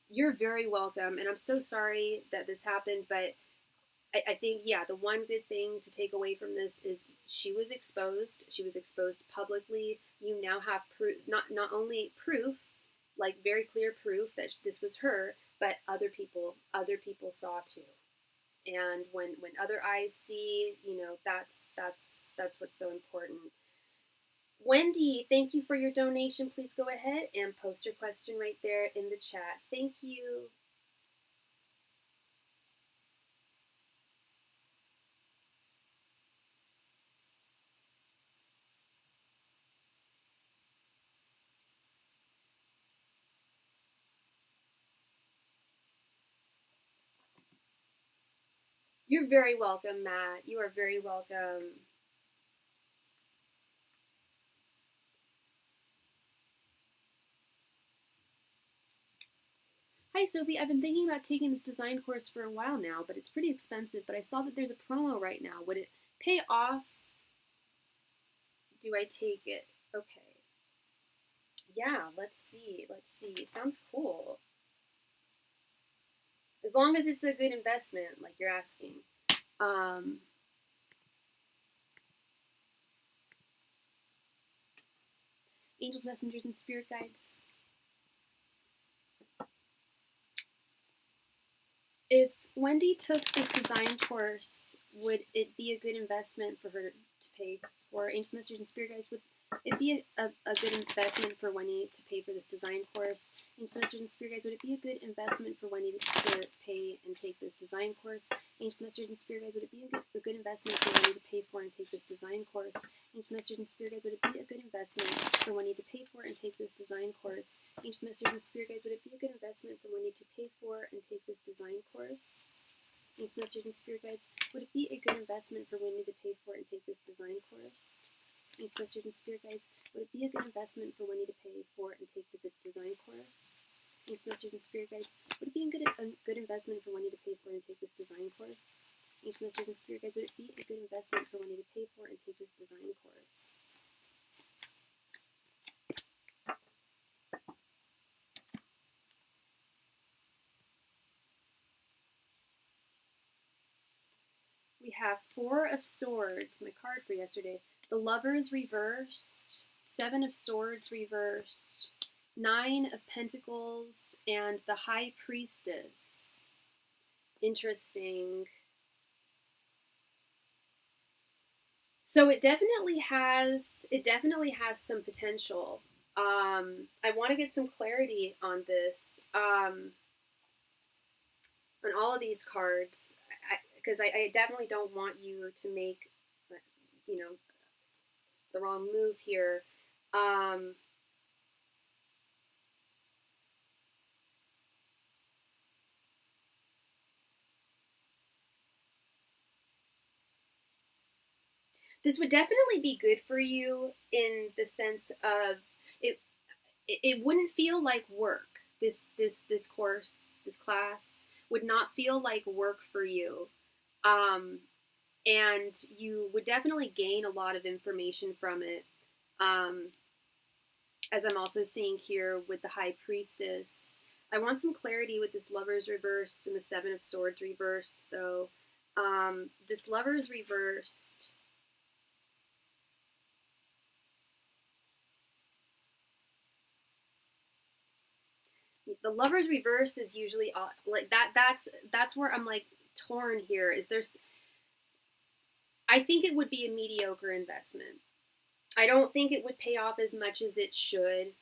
You're very welcome, and I'm so sorry that this happened, but I think, yeah, the one good thing to take away from this is she was exposed. She was exposed publicly. You now have proof, not only proof, very clear proof that this was her, but other people saw too. And when other eyes see, that's what's so important. Wendy, thank you for your donation. Please go ahead and post your question right there in the chat. Thank you. You're very welcome, Matt. You are very welcome. Hi, Sophie. I've been thinking about taking this design course for a while now, but it's pretty expensive. But I saw that there's a promo right now. Would it pay off? Do I take it? Okay. Yeah, let's see. Sounds cool. As long as it's a good investment, like you're asking. Angels, messengers, and spirit guides. If Wendy took this design course, would it be a good investment for her to pay for? Ancient Masters and Spirit Guides, would it be a good investment for Wendy to pay for this design course? Ancient Masters and Spirit Guides, would it be a good investment for Wendy to pay and take this design course? Ancient Masters and Spirit Guides, would it be a good investment for Wendy to pay for and take this design course? Ancient Masters and Spirit Guides, would it be a good investment for Wendy to pay for and take this design course? Ancient Masters and Spirit Guides, would it be a good investment for Wendy to pay for and take this design course? Ancient Masters and Spirit Guides, would it be a good investment for Wendy to pay for and take this design course? Ancient Masters and Spirit Guides, would it be a good investment for Wendy to pay for and take this design course? Ancient Masters and Spirit Guides, would it be a good investment for Wendy to pay for and take this design course? Ancient Masters and Spirit Guides, would it be a good investment for Wendy to pay for and take this design course? We have Four of Swords, my card for yesterday. The Lovers reversed, Seven of Swords reversed, Nine of Pentacles, and the High Priestess. Interesting. So it definitely has some potential. I want to get some clarity on this. On all of these cards, because I definitely don't want you to make, the wrong move here. This would definitely be good for you in the sense of it wouldn't feel like work. This course, this class would not feel like work for you. And you would definitely gain a lot of information from it. As I'm also seeing here with the High Priestess. I want some clarity with this Lovers reversed and the Seven of Swords reversed, though. This Lovers reversed. The Lovers reversed is usually like that. That's where I'm like torn here. I think it would be a mediocre investment. I don't think it would pay off as much as it should,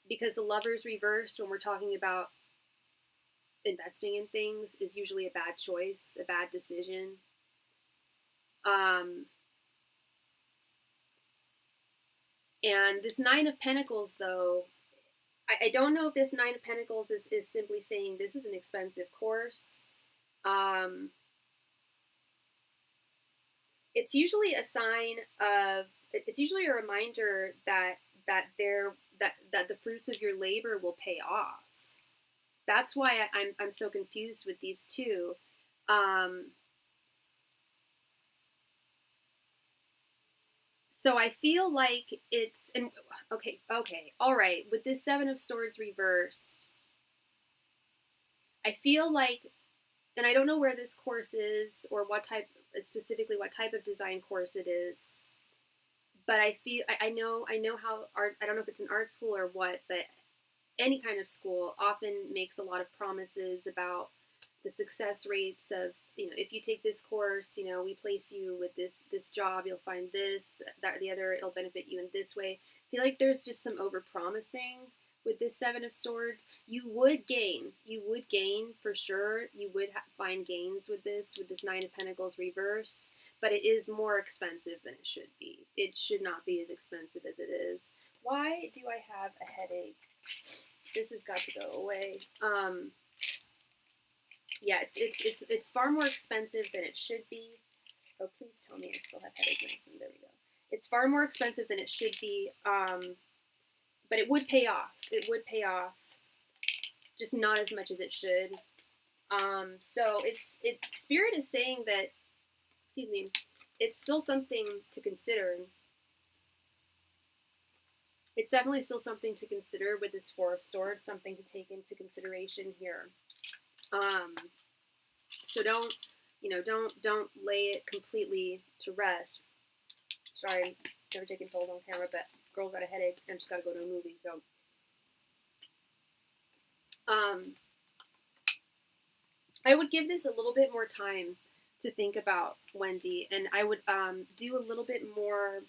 because the Lovers reversed, when we're talking about investing in things, is usually a bad choice, a bad decision. And this Nine of Pentacles, though, I don't know if this Nine of Pentacles is simply saying this is an expensive course. It's usually a sign of, it's usually a reminder that the fruits of your labor will pay off. That's why I'm so confused with these two. So I feel like it's, and okay, all right. With this Seven of Swords reversed, I feel like, and I don't know where this course is or specifically what type of design course it is, but I know how art, I don't know if it's an art school or what, but any kind of school often makes a lot of promises about the success rates of, if you take this course, we place you with this job, you'll find this, that, the other, it'll benefit you in this way. I feel like there's just some over-promising with this Seven of Swords. You would gain for sure. You would find gains with this Nine of Pentacles reversed, but it is more expensive than it should be. It should not be as expensive as it is. Why do I have a headache? This has got to go away. Yeah, it's far more expensive than it should be. Oh, please tell me I still have headache medicine. There we go. It's far more expensive than it should be, but it would pay off. It would pay off, just not as much as it should. So Spirit is saying that, excuse me, it's still something to consider. It's definitely still something to consider with this Four of Swords, something to take into consideration here. So don't lay it completely to rest. Sorry, never taken photos on camera, but girl got a headache and just gotta go to a movie. So, I would give this a little bit more time to think about, Wendy, and I would do a little bit more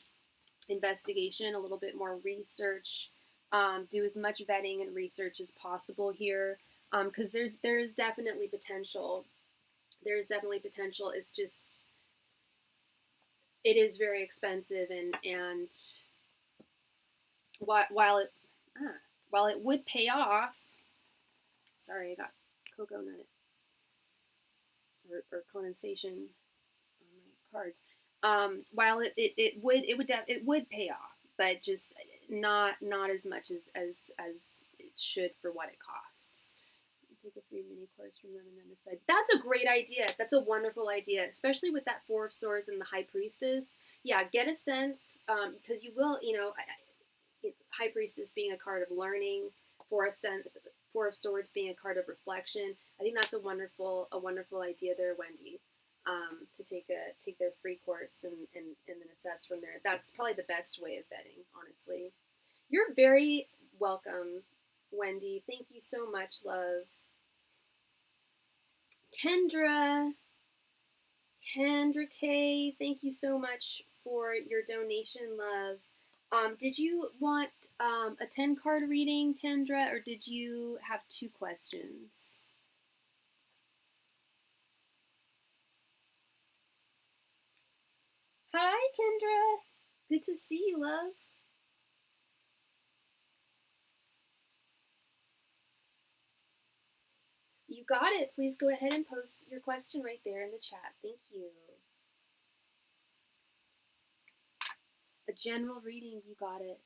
investigation, a little bit more research, do as much vetting and research as possible here, because there is definitely potential. There is definitely potential. It's just it is very expensive, and while it while it would pay off. Sorry, I got cocoa nut or condensation on my cards. While it would pay off, but just not as much as it should for what it costs. Take a free mini course from them and then decide. That's a great idea. That's a wonderful idea, especially with that Four of Swords and the High Priestess. Yeah, get a sense, because you will, High Priestess being a card of learning, Four of Swords being a card of reflection. I think that's a wonderful idea there, Wendy. To take their free course and then assess from there. That's probably the best way of vetting, honestly. You're very welcome, Wendy. Thank you so much, love. Kendra K, thank you so much for your donation, love. Did you want a 10-card reading, Kendra, or did you have 2 questions? Hi, Kendra. Good to see you, love. You got it. Please go ahead and post your question right there in the chat. Thank you. A general reading, you got it.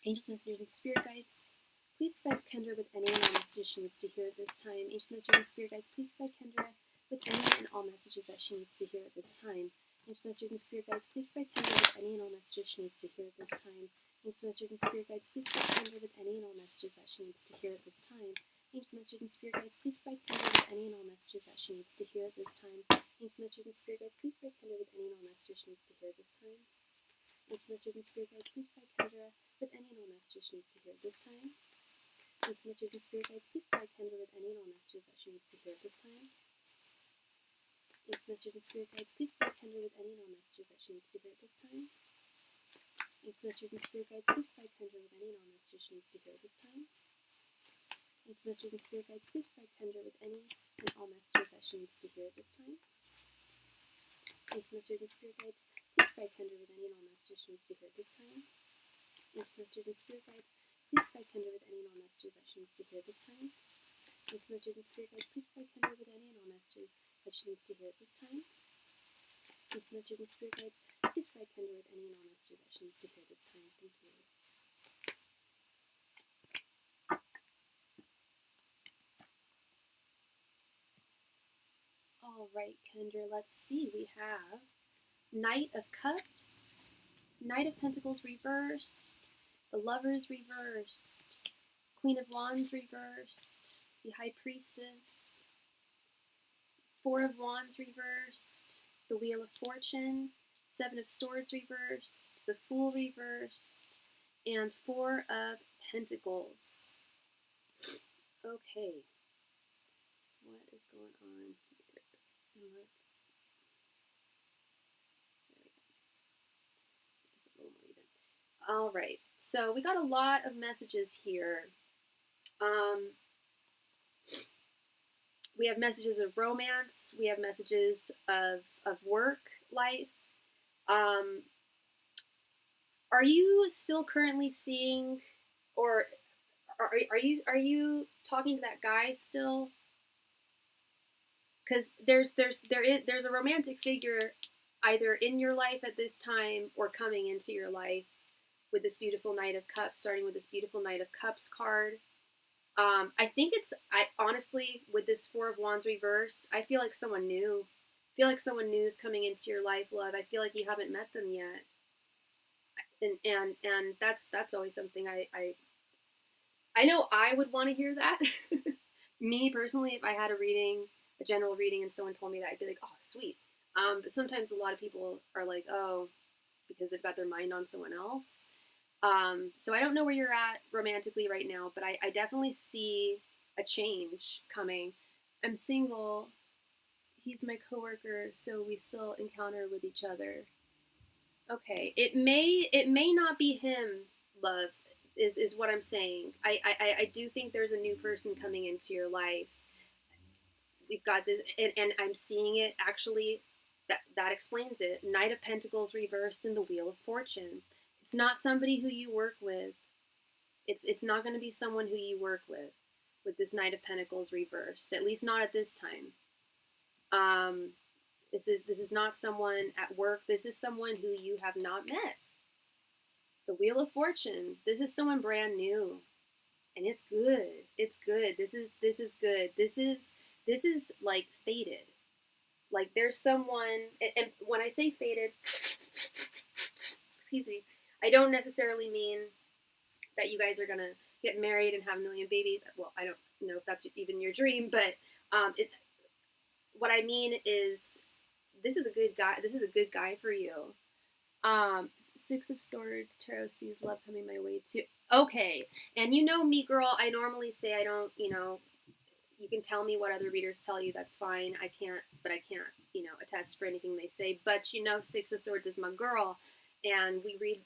Angels, messengers, and spirit guides, please provide Kendra with any and all messages she needs to hear at this time. Angels, messengers, and spirit guides, please provide Kendra with any and all messages that she needs to hear at this time. Angels, messengers, and spirit guides, please provide Kendra with any and all messages she needs to hear at this time. Angels, messengers, and spirit guides, please provide Kendra with any and all messages that she needs to hear at this time. Angels, messengers, and spirit guides, please provide Kendra with any and all messages that she needs to hear at this time. Angels, messengers, and spirit guides, please provide Kendra with any and all messages she needs to hear at this time. Angels, messengers, and spirit guides, please provide Kendra with any and all messages she needs to hear at this time. Angels, messengers, and spirit guides, please provide Kendra with any and all messages that she needs to hear at this time. Angels, messengers, and spirit guides, please provide Kendra with any and all messages that she needs to hear at this time. Angels, messengers, and spirit guides, please provide Kendra with any and all messages she needs to hear at this time. Angels, messengers, and spirit guides, please provide Kendra with any and all messages that she needs to hear at this time. Angels, messengers, and spirit guides, please provide Kendra with any and all messages she needs to hear at this time. Angels, messengers, and spirit guides, please provide Kendra with any and all messages that she needs to hear at this time. Angels, messengers, and spirit guides, please provide Kendra with any and all messages that she needs to hear at this time. Angels, messengers, and spirit guides, please provide Kendra with any and all messages that she needs to hear at this time. Thank you. All right, Kendra, let's see. We have Knight of Cups, Knight of Pentacles reversed, the Lovers reversed, Queen of Wands reversed, the High Priestess, Four of Wands reversed, the Wheel of Fortune, Seven of Swords reversed, the Fool reversed, and Four of Pentacles. Okay, what is going on here? All right, so we got a lot of messages here. We have messages of romance. We have messages of work life. Are you still currently seeing, or are you talking to that guy still? Because there's a romantic figure either in your life at this time or coming into your life with this beautiful Knight of Cups, starting with this beautiful Knight of Cups card. I think I honestly, with this Four of Wands reversed, I feel like someone new. I feel like someone new is coming into your life, love. I feel like you haven't met them yet. And that's always something I know I would want to hear that. Me personally, if I had a general reading, and someone told me that, I'd be like, oh, sweet. But sometimes a lot of people are like, oh, because they've got their mind on someone else. So I don't know where you're at romantically right now, but I definitely see a change coming. I'm single. He's my coworker, so we still encounter with each other. Okay, it may not be him, love, is what I'm saying. I do think there's a new person coming into your life. We've got this, and I'm seeing it actually. That explains it. Knight of Pentacles reversed in the Wheel of Fortune. It's not somebody who you work with. It's not going to be someone who you work with this Knight of Pentacles reversed. At least not at this time. This is not someone at work. This is someone who you have not met. The Wheel of Fortune. This is someone brand new, and it's good. It's good. This is good. This is like fated. Like there's someone, and when I say fated, excuse me, I don't necessarily mean that you guys are gonna get married and have a million babies. Well, I don't know if that's even your dream, but what I mean is this is a good guy. This is a good guy for you. Six of Swords, Tarot sees love coming my way too. Okay, and you know me, girl. I normally say I don't. You can tell me what other readers tell you. That's fine. I can't attest for anything they say. But Six of Swords is my girl, and we read.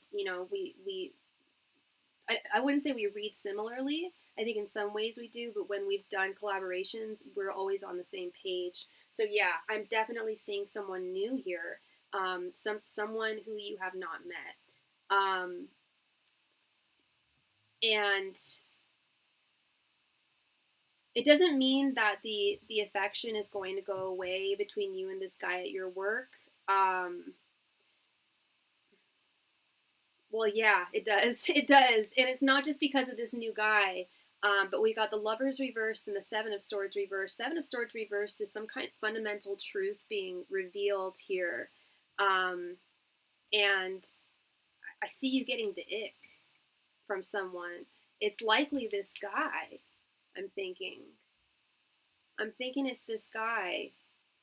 I wouldn't say we read similarly. I think in some ways we do, but when we've done collaborations, we're always on the same page. So yeah, I'm definitely seeing someone new here, someone who you have not met, and it doesn't mean that the affection is going to go away between you and this guy at your work. Well, yeah, it does. It does. And it's not just because of this new guy, but we got the Lovers reversed and the Seven of Swords reversed. Seven of Swords reversed is some kind of fundamental truth being revealed here. And I see you getting the ick from someone. It's likely this guy, I'm thinking. It's this guy,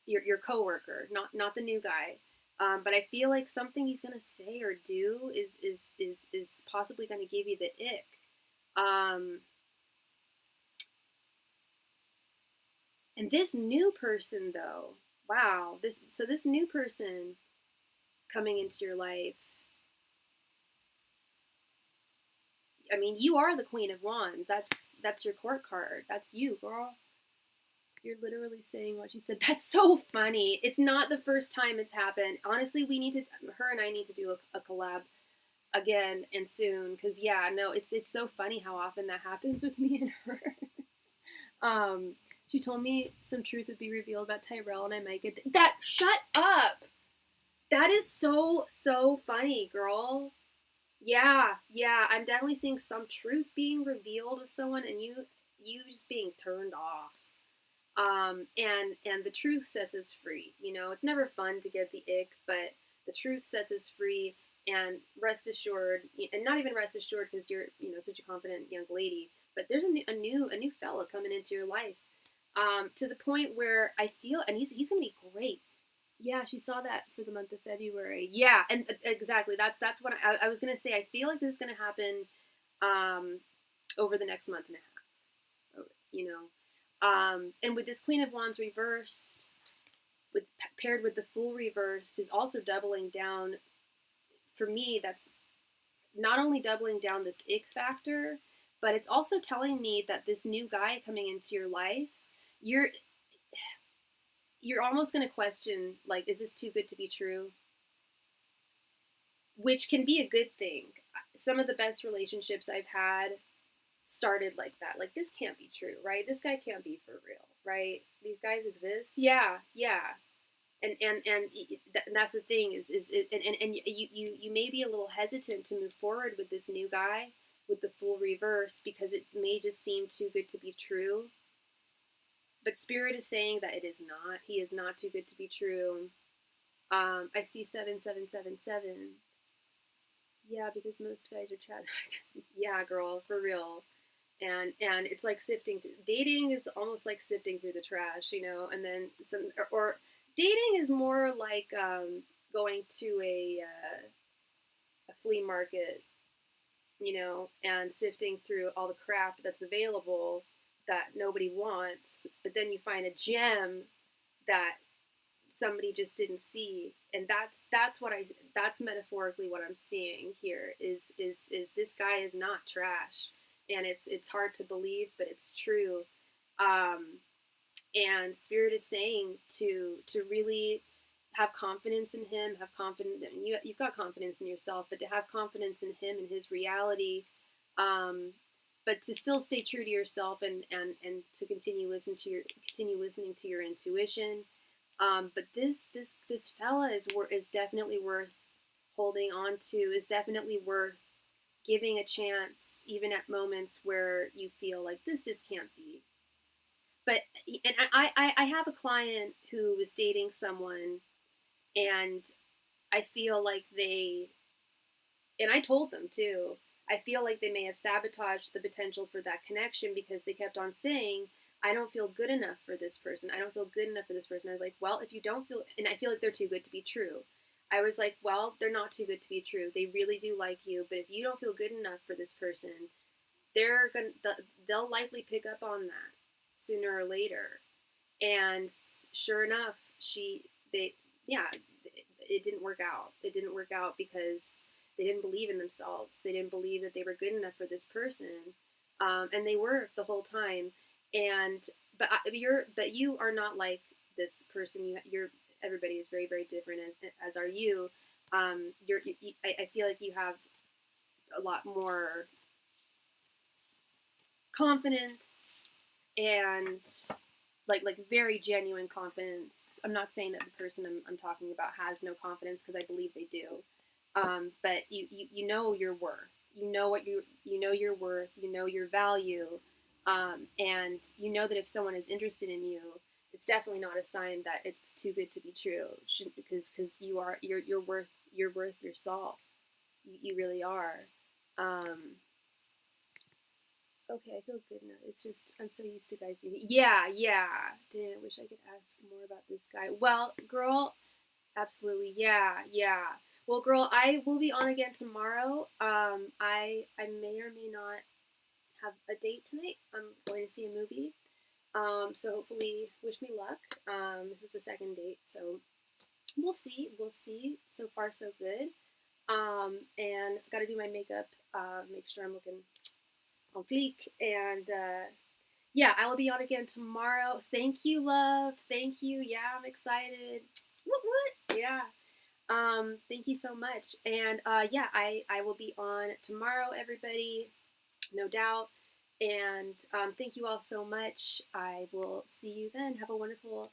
your coworker, not the new guy. But I feel like something he's gonna say or do is possibly gonna give you the ick. And this new person, though, wow, this new person coming into your life. I mean, you are the Queen of Wands. That's your court card. That's you, girl. You're literally saying what you said. That's so funny. It's not the first time it's happened. Honestly, her and I need to do a collab again and soon. Cause yeah, no, it's so funny how often that happens with me and her. She told me some truth would be revealed about Tyrell and I might get that. Shut up. That is so funny, girl. Yeah, I'm definitely seeing some truth being revealed with someone and you just being turned off. And the truth sets us free. It's never fun to get the ick, but the truth sets us free. And rest assured, and not even rest assured because you're such a confident young lady, but there's a new fella coming into your life, to the point where I feel, and he's gonna be great. Yeah, she saw that for the month of February. Yeah, and exactly that's what I was gonna say. I feel like this is gonna happen, over the next month and a half. And with this Queen of Wands reversed, paired with the Fool reversed, is also doubling down. For me, that's not only doubling down this ick factor, but it's also telling me that this new guy coming into your life, you're almost going to question, like, is this too good to be true? Which can be a good thing. Some of the best relationships I've had started like that. Like, this can't be true, right? This guy can't be for real, right? These guys exist. Yeah. And that's the thing is you may be a little hesitant to move forward with this new guy with the Fool reverse because it may just seem too good to be true. But Spirit is saying that it is not. He is not too good to be true. I see 7777. Yeah, because most guys are chat. Yeah, girl, for real. And it's like sifting through. Dating is almost like sifting through the trash, and then or dating is more like going to a flea market you know, and sifting through all the crap that's available that nobody wants, but then you find a gem that somebody just didn't see, and that's metaphorically what I'm seeing here is this guy is not trash, and it's hard to believe, but it's true. And Spirit is saying to really have confidence in him, have confidence. You've got confidence in yourself, but to have confidence in him and his reality, but to still stay true to yourself, and to continue listening to your intuition. But this fella is definitely worth holding on to. Is definitely worth giving a chance, even at moments where you feel like this just can't be. But and I have a client who is dating someone, and I feel like and I told them too, I feel like they may have sabotaged the potential for that connection because they kept on saying, I don't feel good enough for this person. I don't feel good enough for this person. I was like, well, if you don't feel, and I feel like they're too good to be true. I was like, well, they're not too good to be true. They really do like you, but if you don't feel good enough for this person, they'll likely pick up on that sooner or later. And sure enough, yeah, it didn't work out. It didn't work out because they didn't believe in themselves. They didn't believe that they were good enough for this person, and they were the whole time. But you are not like this person. Everybody is very, very different, as are you. I feel like you have a lot more confidence, and like very genuine confidence. I'm not saying that the person I'm talking about has no confidence, because I believe they do. But you know your worth. You know your worth. You know your value, and you know that if someone is interested in you, it's definitely not a sign that it's too good to be true. Because you're worth your salt. You really are. Okay, I feel good now. It's just, I'm so used to guys being. Yeah. Damn, I wish I could ask more about this guy. Well, girl, absolutely. Yeah. Well, girl, I will be on again tomorrow. I may or may not have a date tonight. I'm going to see a movie. So hopefully, wish me luck. This is the second date, so we'll see. So far, so good. And got to do my makeup. Make sure I'm looking on fleek, and yeah, I will be on again tomorrow. Thank you, love. Thank you. Yeah, I'm excited. What? Yeah. Thank you so much. And yeah, I will be on tomorrow, everybody, no doubt. And thank you all so much. I will see you then. Have a wonderful